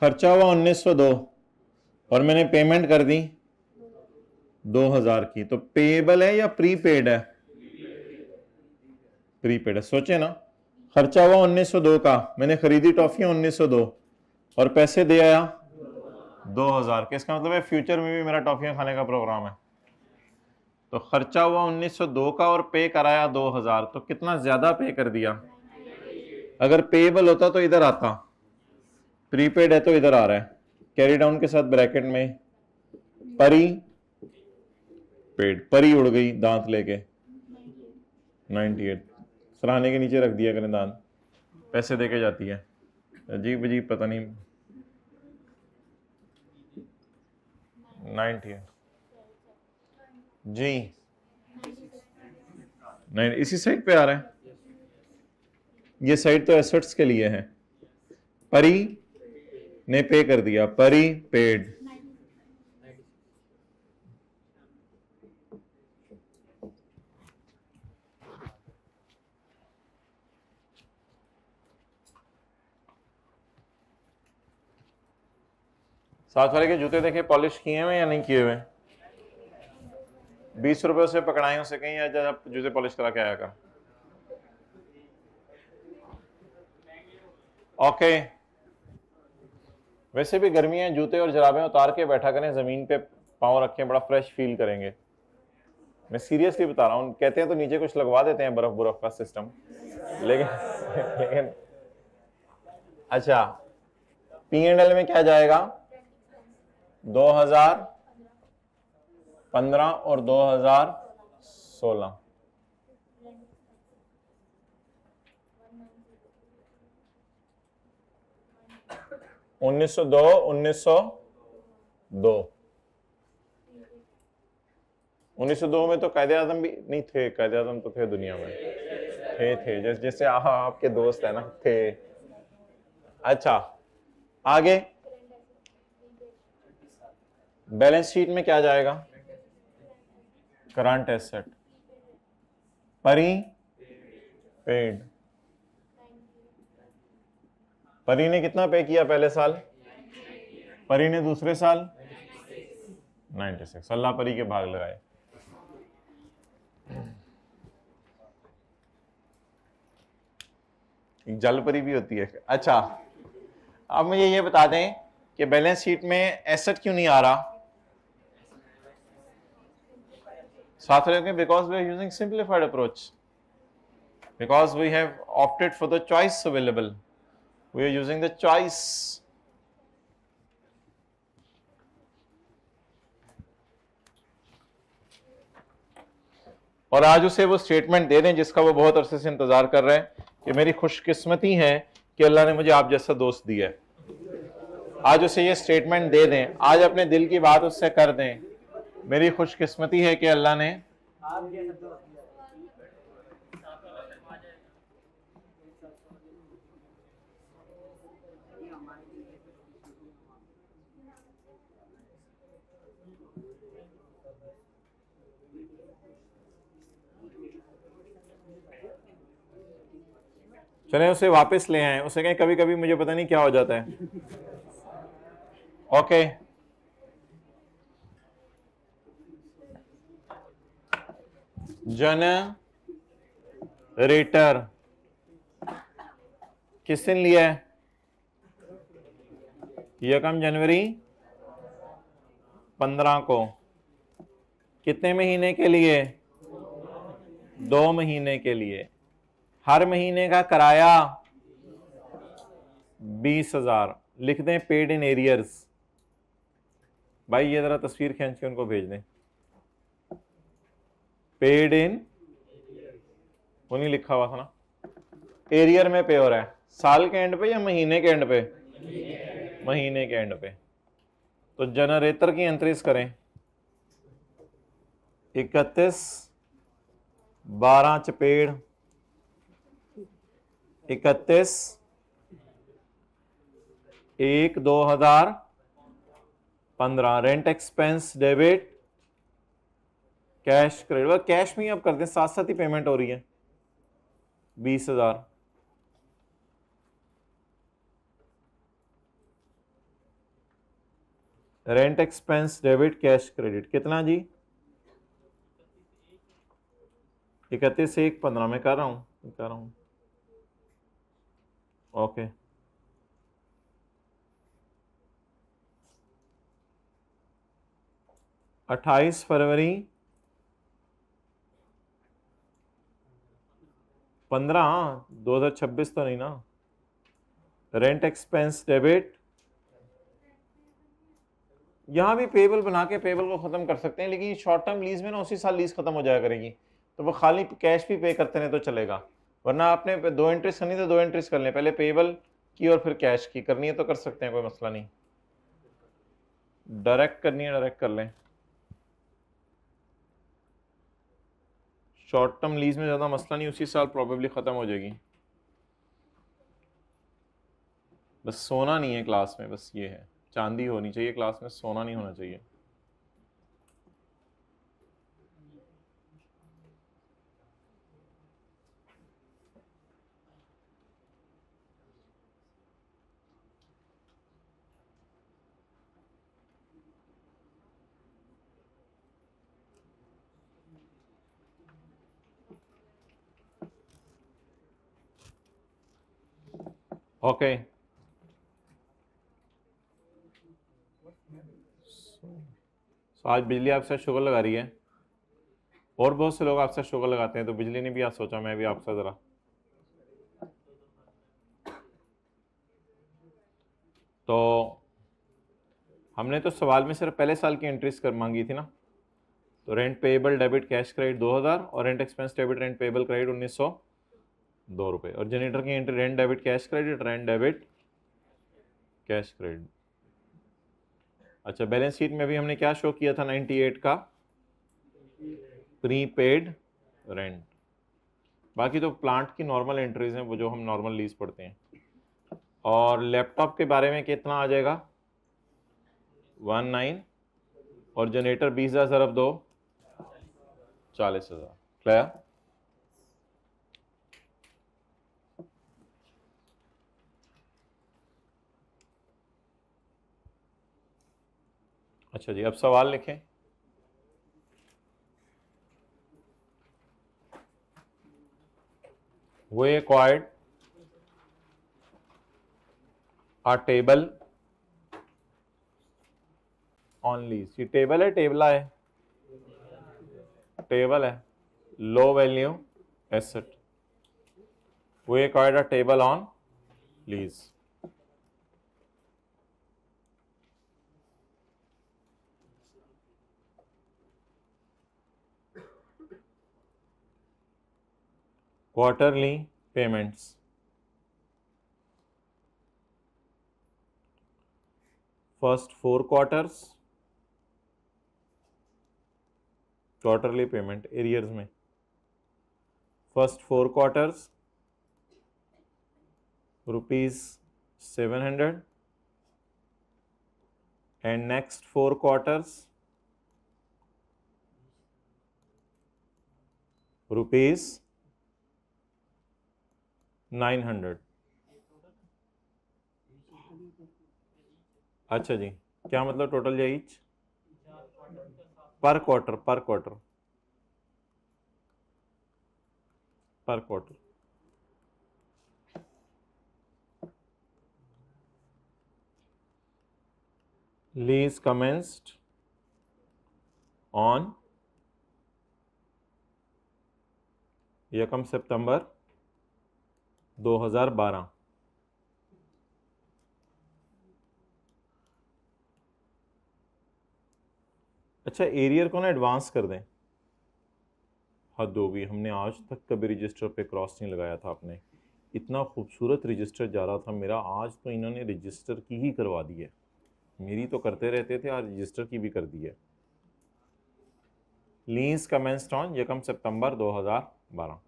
खर्चा हुआ 1902 और मैंने पेमेंट कर दी 2000 की, तो पेएबल है या प्रीपेड है? प्रीपेड है। सोचे ना, खर्चा हुआ 1902 का, मैंने खरीदी टॉफियां 1902 और पैसे दे आया 2000 के, इसका मतलब है फ्यूचर में भी मेरा टॉफियां खाने का प्रोग्राम है। तो खर्चा हुआ 1902 का और पे कराया 2000, तो कितना ज्यादा पे कर दिया? अगर पेएबल होता तो इधर आता, प्रीपेड है तो इधर आ रहा है। कैरी डाउन के साथ ब्रैकेट में परी पेड, परी उड़ गई दांत लेके 98, सराहने के नीचे रख दिया करें दांत, पैसे देके जाती है। अजीब अजीब पता नहीं 98 जी नहीं, इसी साइड पे आ रहा है, ये साइड तो एसेट्स के लिए है। परी ने पे कर दिया, परी पेड। साथ वाले के जूते देखे पॉलिश किए हुए या नहीं किए हुए? 20 रुपए से पकड़ाए उसे कहीं, या जब जूते पॉलिश करा के आया कर। ओके, वैसे भी गर्मी है, जूते और जराबें उतार के बैठा करें, जमीन पे पाँव रखें, बड़ा फ्रेश फील करेंगे। मैं सीरियसली बता रहा हूँ, कहते हैं तो नीचे कुछ लगवा देते हैं बर्फ बर्फ का सिस्टम, लेकिन लेकिन अच्छा, P&L में क्या जाएगा? 2015 और 2016। 1902 1902 में तो कायदे आजम भी नहीं थे, कायदे आजम तो थे दुनिया में, थे जैसे आपके दोस्त है ना, थे। अच्छा, आगे बैलेंस शीट में क्या जाएगा? करंट एसेट, परी पेड। परी ने कितना पे किया पहले साल? परी ने दूसरे साल 96। अल्लाह परी के भाग लगाए। एक जल परी भी होती है। अच्छा, अब मुझे ये बता दें कि बैलेंस शीट में एसेट क्यों नहीं आ रहा? साथ रहोगे, because we are using simplified approach, because we have opted for the choice available, we are using the choice. और आज उसे वो स्टेटमेंट दे दें जिसका वो बहुत अरसे से इंतजार कर रहे हैं, कि मेरी खुशकिस्मती है कि अल्लाह ने मुझे आप जैसा दोस्त दिया है। आज उसे ये स्टेटमेंट दे दें, आज अपने दिल की बात उससे कर दें, मेरी खुशकिस्मती है कि अल्लाह ने चले उसे वापस ले आए। उसे कहें कभी कभी मुझे पता नहीं क्या हो जाता है। ओके, जनरेटर किस दिन लिया है? 1 जनवरी 15 को। कितने महीने के लिए? 2 महीने के लिए। हर महीने का किराया 20,000। लिख दें पेड इन एरियर्स। भाई ये जरा तस्वीर खींच के उनको भेज दें। पेड इन, वो नहीं लिखा हुआ था ना, एरियर में पे हो रहा है। साल के एंड पे या महीने के एंड पे? महीने के एंड पे। तो जनरेटर की एंट्रीज करें। 31/12 चपेड़ 31/1/2015। Rent expense debit, cash credit. Cash में ही अब कर दें, साथ साथ ही पेमेंट हो रही है। 20,000। Rent expense debit cash credit कितना जी? 31/1/15 में कर रहा हूं। ओके, अट्ठाईस फरवरी 15, 2026 तो नहीं ना। रेंट एक्सपेंस डेबिट, यहां भी पेबल बना के पेबल को खत्म कर सकते हैं, लेकिन शॉर्ट टर्म लीज में ना उसी साल लीज खत्म हो जाया करेगी, तो वो खाली कैश भी पे करते रहे तो चलेगा। वरना आपने 2 एंट्रीज करनी तो 2 एंट्रीज कर लें, पहले पेबल की और फिर कैश की करनी है तो कर सकते हैं, कोई मसला नहीं। डायरेक्ट करनी है डायरेक्ट कर लें। शॉर्ट टर्म लीज में ज़्यादा मसला नहीं, उसी साल प्रॉबेबली ख़त्म हो जाएगी। बस सोना नहीं है क्लास में, बस ये है, चांदी होनी चाहिए क्लास में, सोना नहीं होना चाहिए। ओके, आज बिजली आपसे शुगर लगा रही है। और बहुत से लोग आपसे शुगर लगाते हैं, तो बिजली ने भी आज सोचा मैं भी आपसे ज़रा तो हमने तो सवाल में सिर्फ पहले साल की एंट्रीज कर मांगी थी ना। तो rent payable debit cash credit 2000 और rent expense debit rent payable credit 1902 रुपये। और जनरेटर की entry rent debit cash credit, rent debit cash credit. अच्छा, बैलेंस शीट में भी हमने क्या शो किया था 98 का प्रीपेड रेंट। बाकी तो प्लांट की नॉर्मल एंट्रीज हैं, वो जो हम नॉर्मल लीज पढ़ते हैं। और लैपटॉप के बारे में कितना आ जाएगा 19 और जनरेटर 20,000 अरब 2 40,000। क्लियर? अच्छा जी, अब सवाल लिखें। We acquired a table on lease। ये टेबल है टेबला है? टेबल है। लो value asset. We acquired a table on lease। Quarterly payments। First 4 quarters quarterly payment arrears में। First 4 quarters ₹700 and next 4 quarters ₹900। अच्छा जी, क्या मतलब टोटल या ईच? पर क्वार्टर पर क्वार्टर पर क्वार्टर। लीज कमेंस्ड ऑन 1 सितंबर 2012। अच्छा, एरियर को ना एडवांस कर दें। हद होगी, हमने आज तक कभी रजिस्टर पे क्रॉस नहीं लगाया था। आपने इतना खूबसूरत रजिस्टर जा रहा था मेरा, आज तो इन्होंने रजिस्टर की ही करवा दी है। मेरी तो करते रहते थे, आज रजिस्टर की भी कर दी है। Lease commenced on 1 September 2012।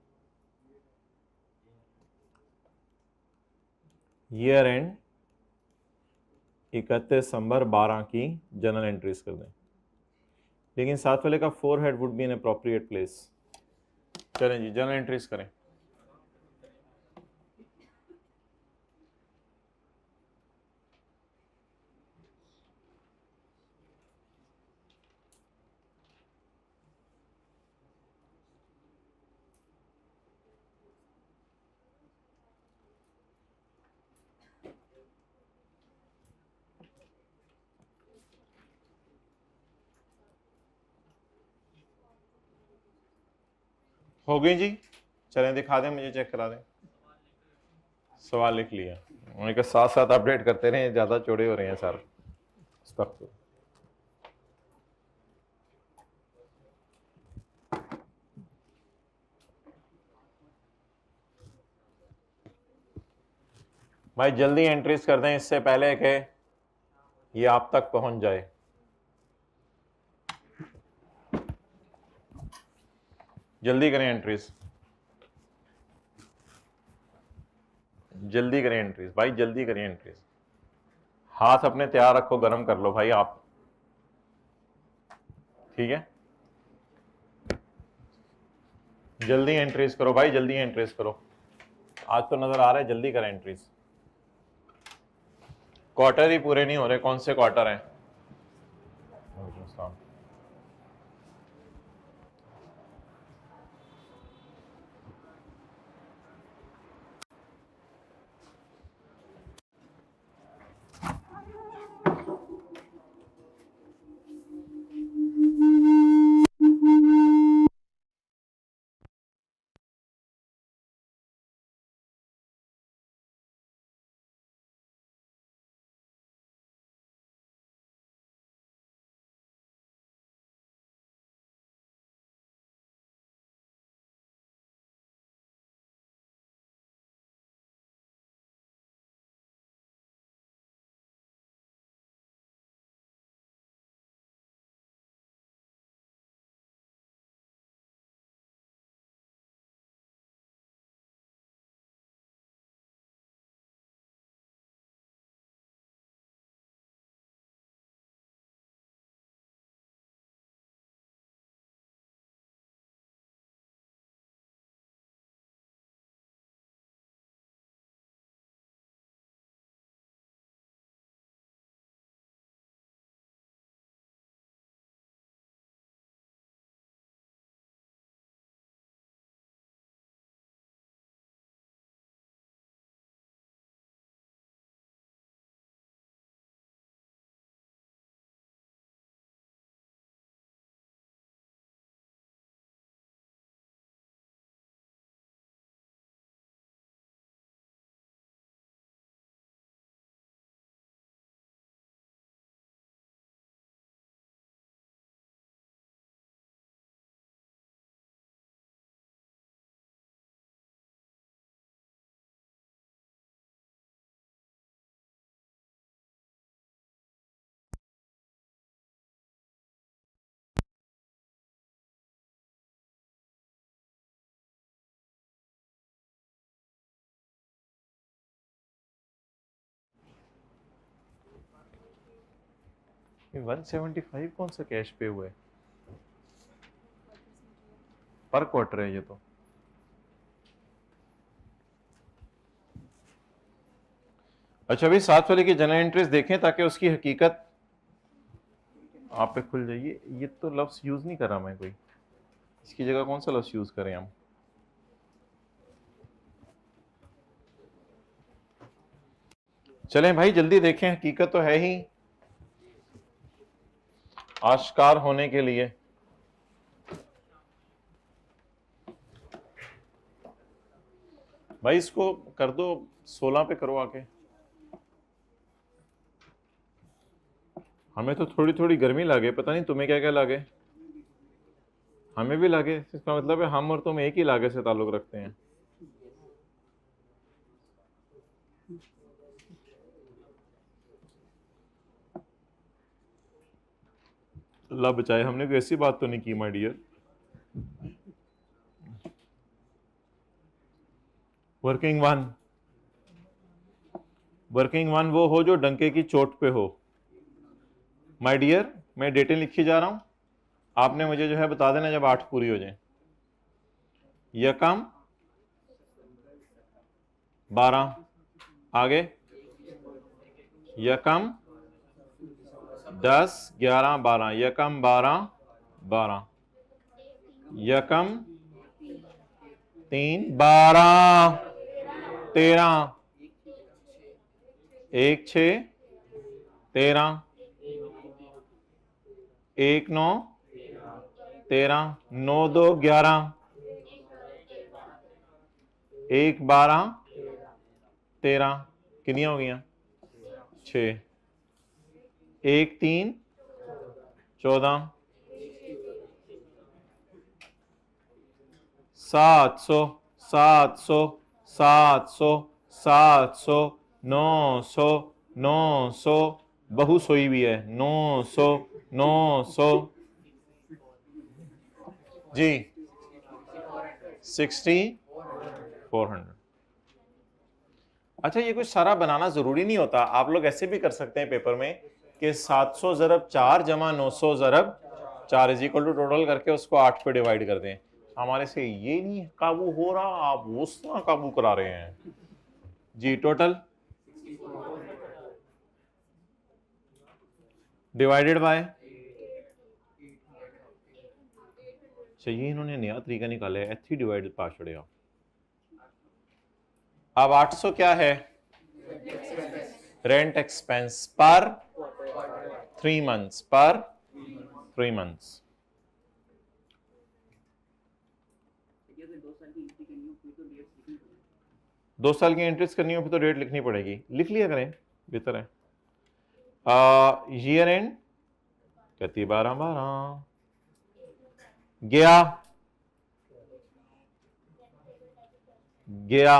Year and 31 दिसंबर 12 की जनरल एंट्रीज कर दें, लेकिन साथ वाले का four head would be in appropriate place. चलें जी, जनरल एंट्रीज करें। हो गई जी? चलें दिखा दें, मुझे चेक करा दें। सवाल लिख लिया, उन्होंने कहा साथ साथ अपडेट करते रहे, ज़्यादा चौड़े हो रहे हैं सर। भाई जल्दी एंट्रीज कर दें इससे पहले कि ये आप तक पहुंच जाए। जल्दी करें एंट्रीज, जल्दी करें एंट्रीज भाई, जल्दी करें एंट्रीज। हाथ अपने तैयार रखो, गर्म कर लो भाई आप, ठीक है? जल्दी एंट्रीज करो भाई, जल्दी एंट्रीज करो। आज तो नजर आ रहा है, जल्दी करें एंट्रीज। क्वार्टर ही पूरे नहीं हो रहे, कौन से क्वार्टर हैं? 175 कौन सा कैश पे हुआ है? पर क्वार्टर है ये तो। अच्छा भाई, 7 वाले की जनरल इंटरेस्ट देखें ताकि उसकी हकीकत आप पे खुल जाइए। ये तो लफ्ज यूज नहीं कर रहा मैं कोई, इसकी जगह कौन सा लफ्ज यूज करें हम? चलें भाई जल्दी देखें, हकीकत तो है ही आश्कार होने के लिए। भाई इसको कर दो 16 पे करो आके। हमें तो थोड़ी थोड़ी गर्मी लगे, पता नहीं तुम्हें क्या क्या लगे। हमें भी लगे, इसका मतलब है हम और तुम एक ही लागे से ताल्लुक रखते हैं। अल्लाह बचाए, हमने कोई ऐसी बात तो नहीं की माय डियर। वर्किंग वन वो हो जो डंके की चोट पे हो। माय डियर, मैं डेटें लिखी जा रहा हूं, आपने मुझे जो है बता देना जब 8 पूरी हो जाए। यकम 12, आगे यकम 10 11 12, यकम 12 12, यकम 3 12 13, 1 6 13, 1 9 13, 9 2 11, 1 12 13, कितनी हो गई? 6, 1 3 14, 700 700 700 700, 900 900, बहु सोई भी है 900 900 जी 6400। अच्छा, ये कुछ सारा बनाना जरूरी नहीं होता, आप लोग ऐसे भी कर सकते हैं पेपर में कि 700 ज़रब 4 जमा 900 ज़रब 4 इज इक्वल टू टोटल करके उसको 8 पे डिवाइड कर दें। हमारे से ये नहीं काबू हो रहा, आप उस तरह काबू करा रहे हैं जी। टोटल डिवाइडेड बाय, चाहिए इन्होंने नया तरीका निकाला है, एथी डिवाइडेड पास छोड़ेगा। अब 800 क्या है? रेंट एक्सपेंस पर 3 मंथ्स, पर 3 मंथ्स। दो साल की इंटरेस्ट करनी हो फिर तो डेट लिखनी पड़ेगी, लिख लिया करें, बेहतर है। ईयर एंड कहती 12 12 गया गया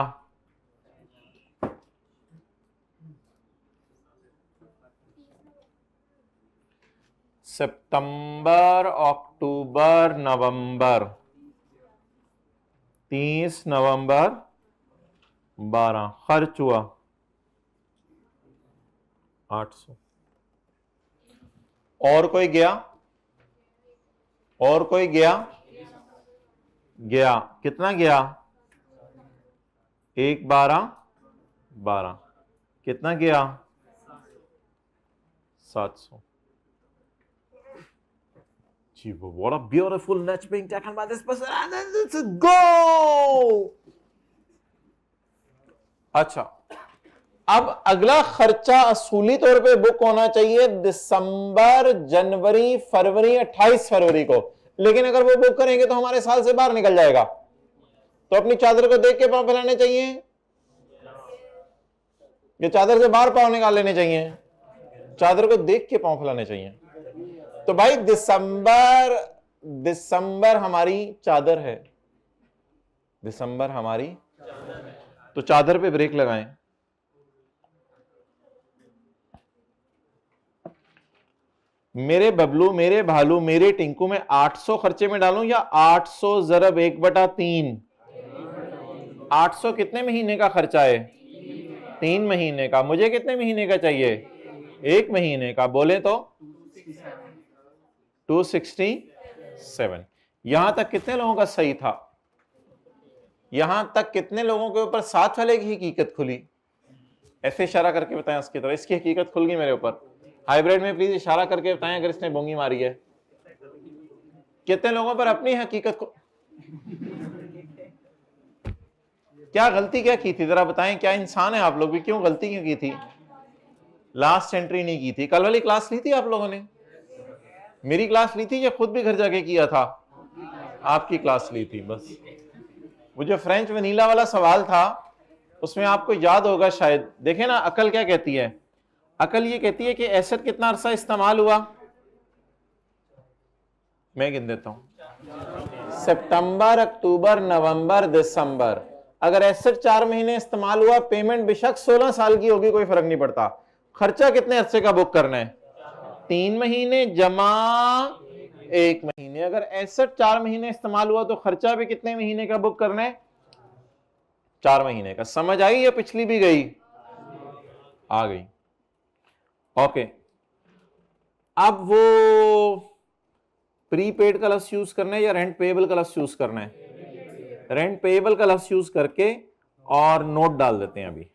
सितंबर अक्टूबर नवंबर, 30 नवंबर 12, खर्च हुआ 800। और कोई गया? और कोई गया? गया, कितना गया? 1 12 12, कितना गया? 700। What a beautiful match being taken by this person, and then it's a go. अच्छा, अब अगला खर्चा असूली तौर पे बुक होना चाहिए दिसंबर जनवरी फरवरी 28 फरवरी को, लेकिन अगर वो बुक करेंगे तो हमारे साल से बाहर निकल जाएगा। तो अपनी चादर को देख के पांव फैलाने चाहिए, ये चादर से बाहर पांव निकाल लेने चाहिए, चादर को देख के पांव फैलाने चाहिए। तो भाई दिसंबर हमारी चादर है, दिसंबर हमारी, तो चादर पे ब्रेक लगाएं। मेरे बबलू, मेरे भालू, मेरे टिंकू में 800 खर्चे में डालूं या 800 ज़रब 1/3? 800 कितने महीने का खर्चा है? 3 महीने का। मुझे कितने महीने का चाहिए? 1 महीने का। बोले तो 267। यहां तक कितने लोगों का सही था? यहां तक कितने लोगों के ऊपर साथ वाले की हकीकत खुली? ऐसे इशारा करके बताएं उसकी तरफ, इसकी हकीकत खुल गई मेरे ऊपर। हाइब्रिड में प्लीज इशारा करके बताएं अगर इसने बोंगी मारी है। कितने लोगों पर अपनी हकीकत को, क्या गलती क्या की थी जरा बताएं। क्या इंसान है आप लोग भी, क्यों गलती क्यों की थी? लास्ट एंट्री नहीं की थी। कल वाली क्लास ली थी आप लोगों ने? मेरी क्लास ली थी या खुद भी घर जाके किया था? आपकी क्लास ली थी। बस वो जो फ्रेंच वनीला वाला सवाल था उसमें आपको याद होगा शायद, देखें ना अकल क्या कहती है। अकल ये कहती है कि एसेट कितना अरसा इस्तेमाल हुआ, मैं गिन देता हूं, सितंबर, अक्टूबर, नवंबर, दिसंबर। अगर एसेट 4 महीने इस्तेमाल हुआ, पेमेंट बेशक 16 साल की होगी, कोई फर्क नहीं पड़ता। खर्चा कितने अरसे का बुक करना है? 3 महीने जमा 1 महीने। अगर एसेट 4 महीने इस्तेमाल हुआ तो खर्चा भी कितने महीने का बुक करना है? 4 महीने का। समझ आई या पिछली भी गई? आ गई। ओके, अब वो प्रीपेड का लफ्ज यूज करना है या रेंट पेएबल का लफ्ज यूज करना है? रेंट पेएबल का लफ्ज यूज करके और नोट डाल देते हैं अभी।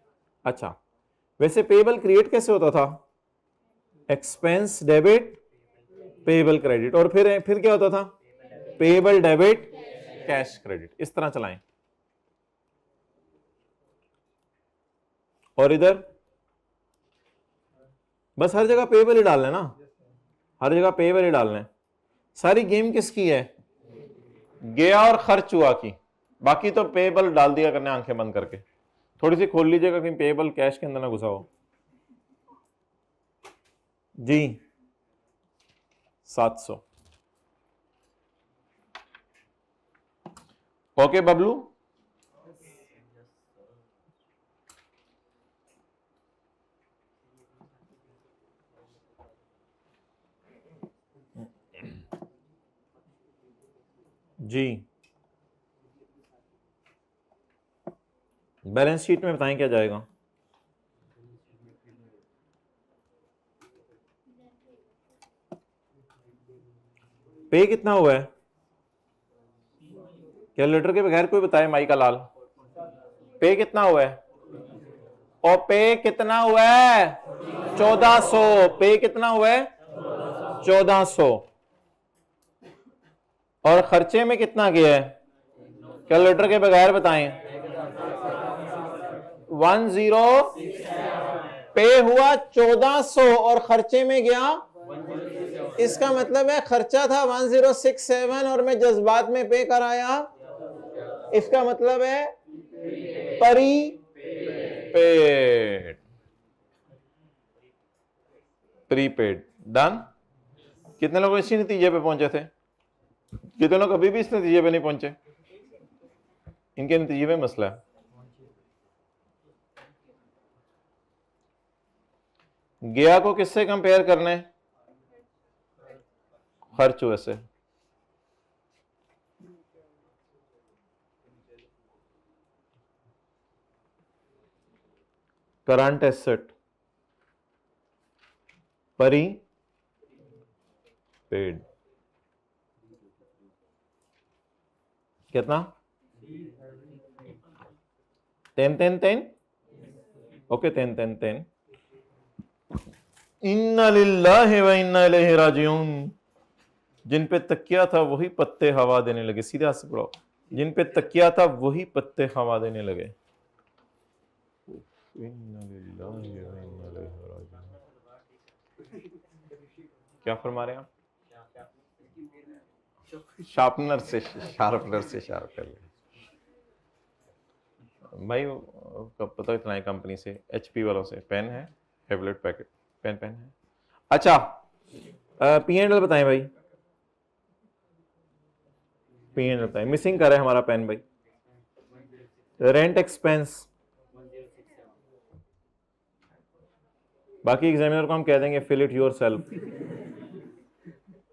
अच्छा, वैसे पेएबल क्रिएट कैसे होता था? एक्सपेंस डेबिट पेएबल क्रेडिट, और फिर क्या होता था? Payable debit cash credit. इस तरह चलाएं। और इधर बस हर जगह पेएबल ही डालना है ना, हर जगह पेएबल ही डालना है। सारी गेम किसकी है? गया और खर्च हुआ की। बाकी तो पेएबल डाल दिया करने आंखें बंद करके। थोड़ी सी खोल लीजिएगा कहीं पेएबल कैश के अंदर ना घुसा हो। जी 700। ओके बबलू, जी बैलेंस शीट में बताएं क्या जाएगा? पे कितना हुआ है? कैलकुलेटर के बगैर कोई बताए, माई का लाल। पे कितना हुआ है? और पे कितना हुआ है? 1400। पे कितना हुआ है? 1400। और खर्चे में कितना गया है? कैलकुलेटर के बगैर बताएं। 10। पे हुआ 1400 और खर्चे में गया, इसका मतलब है खर्चा था 1067 और मैं जज्बात में पे कराया। इसका मतलब है प्रीपेड। Prepaid done. कितने लोग इसी नतीजे पे पहुंचे थे? कितने लोग अभी भी इस नतीजे पे नहीं पहुंचे? इनके नतीजे में मसला है। गया को किससे कंपेयर करना है? खर्च हुए से। करंट एसेट परी पेड कितना? 10 ओके 10 इन्ना लिल्लाहि व इन्ना इलैहि राजिऊन। जिन पे तकिया था वही पत्ते हवा देने लगे। सीधे हाथ से पढ़ो। जिन पे तकिया था वही पत्ते हवा देने लगे। इन्ना लिल्लाहि व इन्ना इलैहि राजिऊन। क्या फरमा रहे हैं आप? शार्पनर से शार्प कर ले भाई। कब पता इतना है कंपनी से, HP वालों से। पेन है, टैबलेट पैकेट, पेन है। अच्छा P&L बताएं भाई। P&L बताएं। मिसिंग कर है हमारा पेन भाई। रेंट एक्सपेंस, बाकी एग्जामिनर को हम कह देंगे fill it yourself.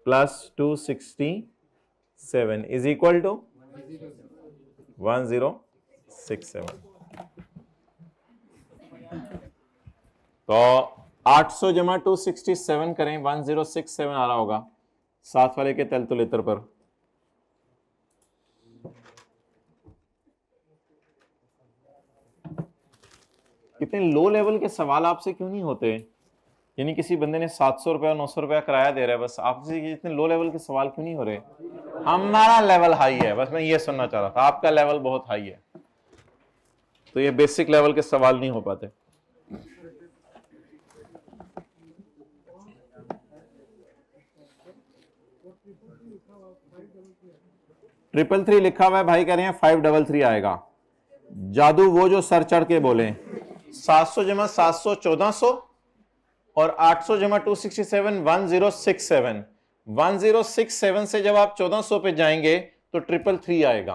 Plus 267 is equal to 1067। तो 800 जमा 267 करें, 1067 आ रहा होगा। साथ वाले के कैलकुलेटर पर। इतने लो लेवल के सवाल आपसे क्यों नहीं होते? यानी किसी बंदे ने 700 रुपया 900 रुपया किराया दे रहा है, बस आपसे ये इतने लो लेवल के सवाल क्यों नहीं हो रहे? हमारा लेवल हाई है, बस मैं ये सुनना चाह रहा था, आपका लेवल बहुत हाई है, तो ये बेसिक लेवल के सवाल नहीं हो पाते। ट्रिपल थ्री लिखा हुआ है, भाई कह रहे हैं 533 आएगा। जादू वो जो सर चढ़ के बोले 700 जमा 700 1400 और 800 जमा 267 1067। 1067 से जब आप 1400 पे जाएंगे तो 333 आएगा।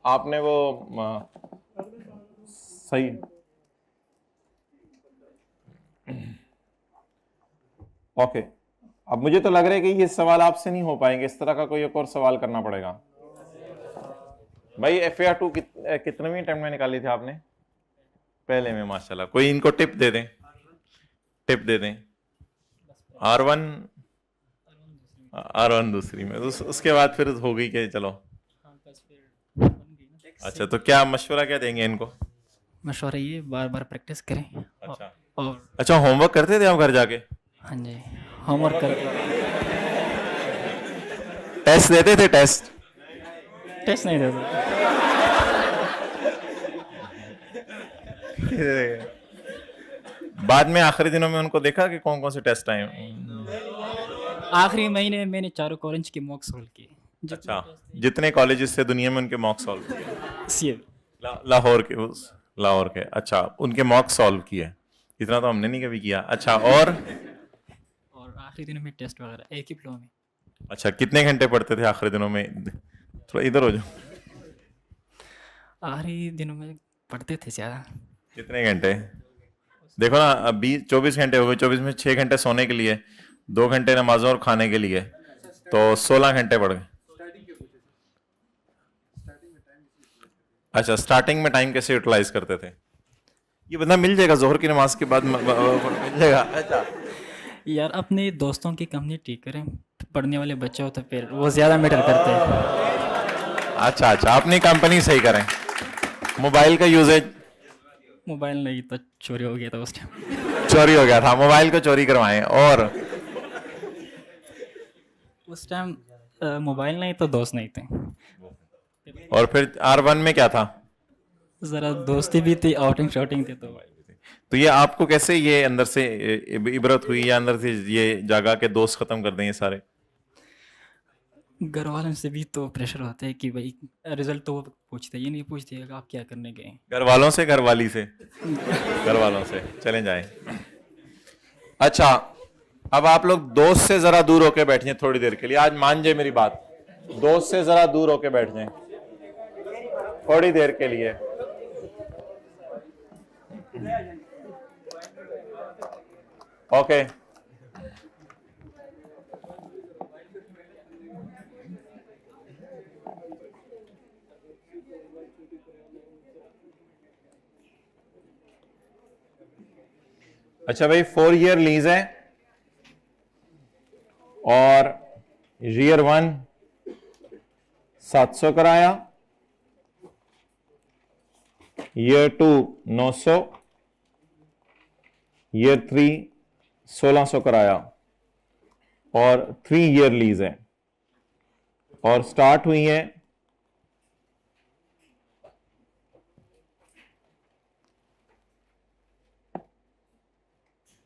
आपने वो सही ओके। अब मुझे तो लग रहा है कि ये सवाल आपसे नहीं हो पाएंगे, इस तरह का कोई एक और सवाल करना पड़ेगा। भाई FAR2 कितने टाइम में निकाली थी आपने? पहले में, माशाल्लाह। कोई इनको टिप दे दें, टिप दे दें। R1 दूसरी में, उसके बाद फिर हो गई कि चलो। अच्छा, तो क्या मशवरा क्या देंगे इनको? मशवरा ये बार बार प्रैक्टिस करें। अच्छा, और अच्छा होमवर्क करते थे आप घर जाके? हाँ जी, होमवर्क कर। टेस्ट देते थे? टेस्ट टेस्ट नहीं देते। बाद में आखिरी दिनों में उनको देखा कि कौन कौन से टेस्ट आए? आखिरी महीने में मैंने चारों कॉलेज के मॉक सॉल्व किए। अच्छा, जितने कॉलेजेस थे दुनिया में उनके मॉक सॉल्व किए? सीए लाहौर के। अच्छा, उनके मॉक सॉल्व किए। इतना तो हमने नहीं कभी किया। अच्छा, और आखिरी दिनों में टेस्ट वगैरह एक ही फ्लो में। अच्छा, कितने घंटे पढ़ते थे आखिरी दिनों में? थोड़ा इधर हो जाओ। आखिरी दिनों में पढ़ते थे ज़्यादा। कितने घंटे? देखो ना, अब 24 घंटे हो गए। 24 में 6 घंटे सोने के लिए, 2 घंटे नमाजों और खाने के लिए, तो 16 घंटे पड़ गए। अच्छा, स्टार्टिंग में टाइम कैसे यूटिलाइज करते थे? ये बंदा मिल जाएगा जोहर की नमाज के बाद, मिल जाएगा। अच्छा यार, अपने दोस्तों की कंपनी ठीक करें, पढ़ने वाले बच्चे हो तो फिर वो ज़्यादा मैटर करते हैं। अच्छा, अपनी कंपनी सही करें। मोबाइल का यूजेज? मोबाइल नहीं तो चोरी हो गया था उस टाइम। चोरी हो गया था, मोबाइल को चोरी करवाएं। और उस टाइम मोबाइल नहीं तो दोस्त नहीं थे। और फिर R1 में क्या था? ज़रा दोस्ती भी थी, आउटिंग शॉटिंग थी। तो ये आपको कैसे ये अंदर से इबरत हुई, या अंदर से ये जागा के दोस्त खत्म कर दें ये सारे? घर वालों से भी तो प्रेशर होता है कि भाई रिजल्ट तो वो पूछते, ये नहीं पूछते कि आप क्या करने गए। घर वालों से, घर वाली से? घर वालों से चले जाएं। अच्छा, अब आप लोग दोस्त से जरा दूर होके बैठ जाएं थोड़ी देर के लिए। आज मान जाए मेरी बात, दोस्त से जरा दूर होके बैठ जाएं थोड़ी देर के लिए। ओके, अच्छा भाई, 4 ईयर लीज है और ईयर 1 700 कराया, ईयर 2 900, ईयर 3 1600 कराया, और 3 ईयर लीज है, और स्टार्ट हुई है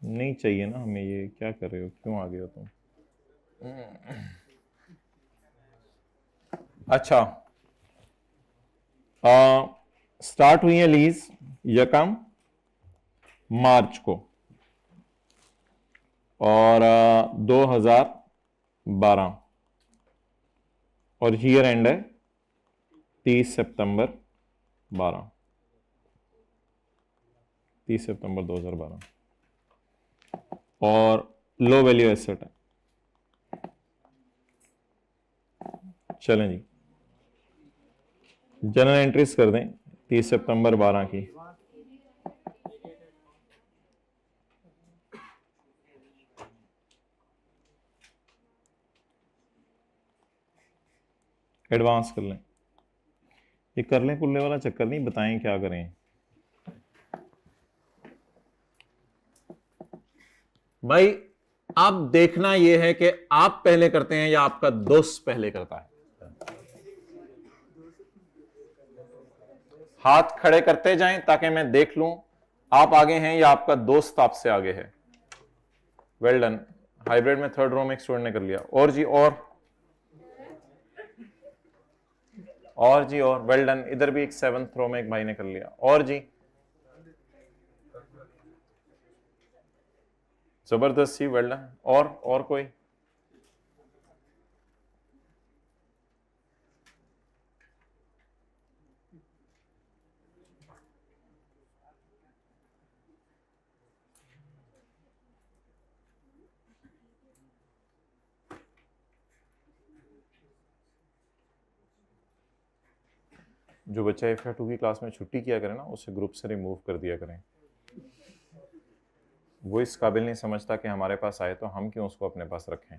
नहीं चाहिए ना हमें, ये क्या कर रहे हो, क्यों आ गए हो तुम? अच्छा, स्टार्ट हुई है लीज यकम मार्च को, और 2012, और ईयर एंड है 30 सितंबर 12, 30 सितंबर 2012, और लो वैल्यू एसेट है। चलें जी, जनरल एंट्रीज कर दें 30 सितंबर 12 की। एडवांस कर लें, ये कर लें कुल्ले वाला चक्कर नहीं, बताएं क्या करें भाई। अब देखना यह है कि आप पहले करते हैं या आपका दोस्त पहले करता है। हाथ खड़े करते जाएं ताकि मैं देख लूं आप आगे हैं या आपका दोस्त आपसे आगे है। Well done. हाइब्रिड में थर्ड रो में एक स्टूडेंट ने कर लिया। और जी और जी और वेल डन। इधर भी एक सेवंथ रो में एक भाई ने कर लिया। और जी जबरदस्त ही, वेल डन। और कोई? जो बच्चा FA2 की क्लास में छुट्टी किया करे ना, उसे ग्रुप से रिमूव कर दिया करें। वो इस काबिल नहीं समझता कि हमारे पास आए तो हम क्यों उसको अपने पास रखें।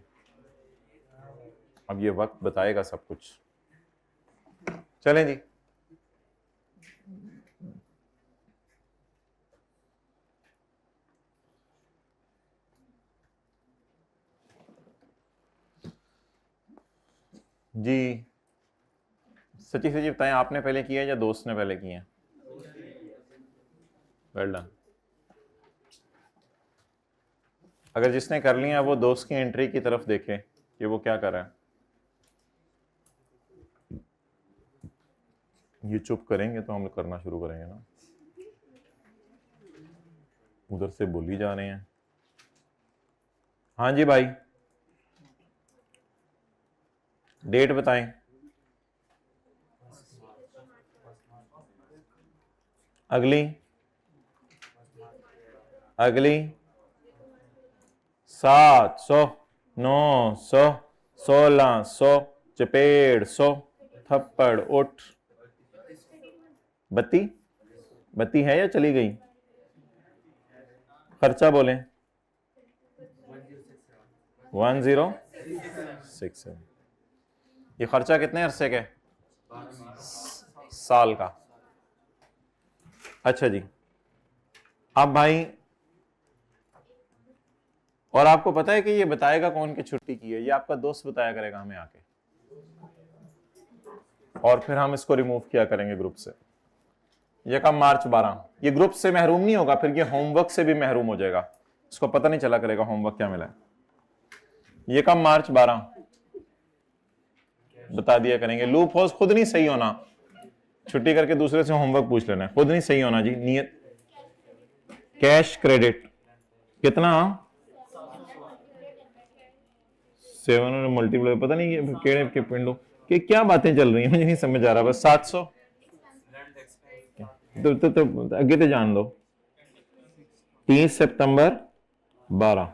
अब ये वक्त बताएगा सब कुछ। चलें जी। जी सची सची बताएं, आपने पहले किया या दोस्त ने पहले किया? Well done. अगर जिसने कर लिया वो दोस्त की एंट्री की तरफ देखे कि वो क्या कर रहा है। ये चुप करेंगे तो हम करना शुरू करेंगे ना। उधर से बोली जा रहे हैं। हाँ जी भाई, डेट बताएं। अगली 700 900 1600 चपेड़ 100 थप्पड़ उठ। बत्ती है या चली गई? खर्चा बोलें। 1067। ये खर्चा कितने अरसे के? साल का। अच्छा जी। अब भाई, और आपको पता है कि ये बताएगा कौन की छुट्टी की है? ये आपका दोस्त बताया करेगा हमें आके, और फिर हम इसको रिमूव किया करेंगे ग्रुप से। ये कम मार्च 12। ये ग्रुप से महरूम नहीं होगा, फिर ये होमवर्क से भी महरूम हो जाएगा। इसको पता नहीं चला करेगा होमवर्क क्या मिला है। ये कम मार्च 12 बता दिया करेंगे। लूप होल्स खुद नहीं सही होना, छुट्टी करके दूसरे से होमवर्क पूछ लेना है, खुद नहीं सही होना जी। नियत कैश क्रेडिट कितना? 7 मल्टीप्लाई, पता नहीं केड़े के पिंडो कि क्या बातें चल रही हैं, मुझे नहीं समझ आ रहा। बस 700 तो आगे तो जान दो। 30 सितंबर 12,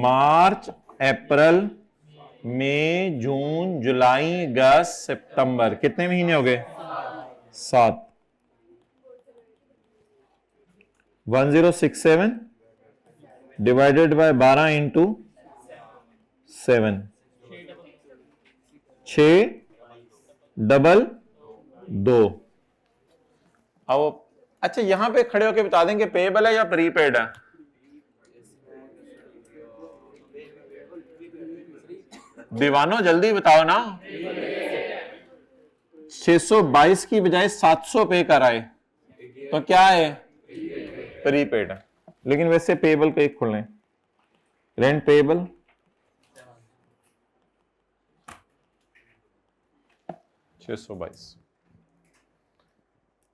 मार्च अप्रैल मई जून जुलाई अगस्त सितंबर, कितने महीने हो गए? 7। 1067 डिवाइडेड बाय 12 इंटू 7, 622। अब अच्छा, यहां पे खड़े होकर बता देंगे पेएबल है या प्रीपेड है? दीवानो जल्दी बताओ ना। 622 की बजाय 700 पे कर आए तो क्या है? प्रीपेड है। लेकिन वैसे पेएबल का एक खोल लें, रेंट पेएबल 622।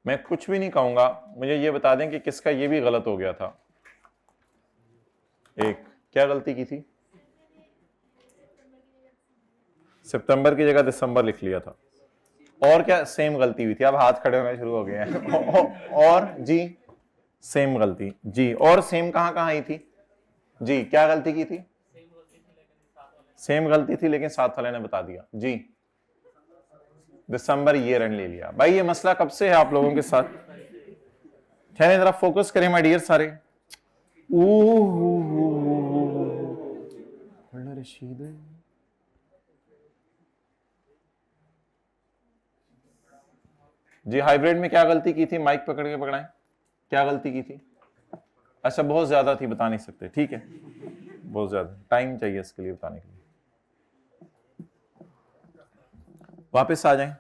मैं कुछ भी नहीं कहूंगा, मुझे ये बता दें कि किसका ये भी गलत हो गया था। एक क्या गलती की थी? सितंबर की जगह दिसंबर लिख लिया था। और क्या सेम गलती हुई थी? अब हाथ खड़े होने शुरू हो गए हैं। और जी सेम गलती जी। और सेम कहां कहां आई थी जी? क्या गलती की थी? सेम गलती थी लेकिन साथ वाले ने बता दिया जी। दिसंबर ईयर एंड ले लिया। भाई ये मसला कब से है आप लोगों के साथ? ठहरे जरा, फोकस करें माय डियर सारे। रशीद जी हाइब्रिड में क्या गलती की थी, माइक पकड़ के पकड़ाएं, क्या गलती की थी? अच्छा बहुत ज्यादा थी, बता नहीं सकते, ठीक है, बहुत ज्यादा टाइम चाहिए इसके लिए बताने के लिए। वापस आ जाएं।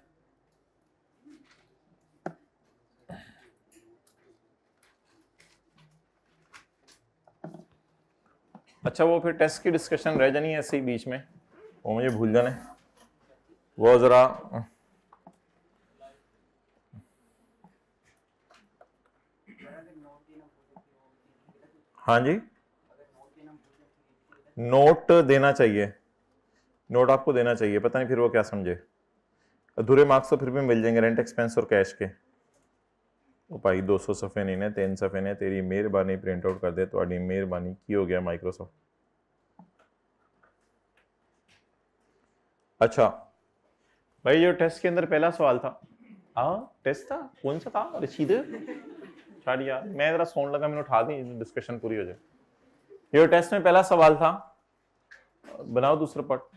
अच्छा वो फिर टेस्ट की डिस्कशन रह जानी है ऐसे ही बीच में, वो मुझे भूल जाने, वो जरा हाँ जी नोट देना चाहिए, नोट आपको देना चाहिए, पता नहीं फिर वो क्या समझे। अधूरे मार्क्स तो फिर भी मिल जाएंगे रेंट एक्सपेंस और कैश के। ओ भाई 200 सफ़े नहीं ने 3 सफ़े ने, तेरी मेहरबानी प्रिंट आउट कर दे, थोड़ी मेहरबानी की हो गया माइक्रोसॉफ्ट। अच्छा भाई जो टेस्ट के अंदर पहला सवाल था, हाँ टेस्ट था, कौन सा था रशीद? छाड़ यार, मैं जरा सोने लगा, मैंने उठा दी, डिस्कशन पूरी हो जाए। ये टेस्ट में पहला सवाल था, बनाओ दूसरा पार्ट।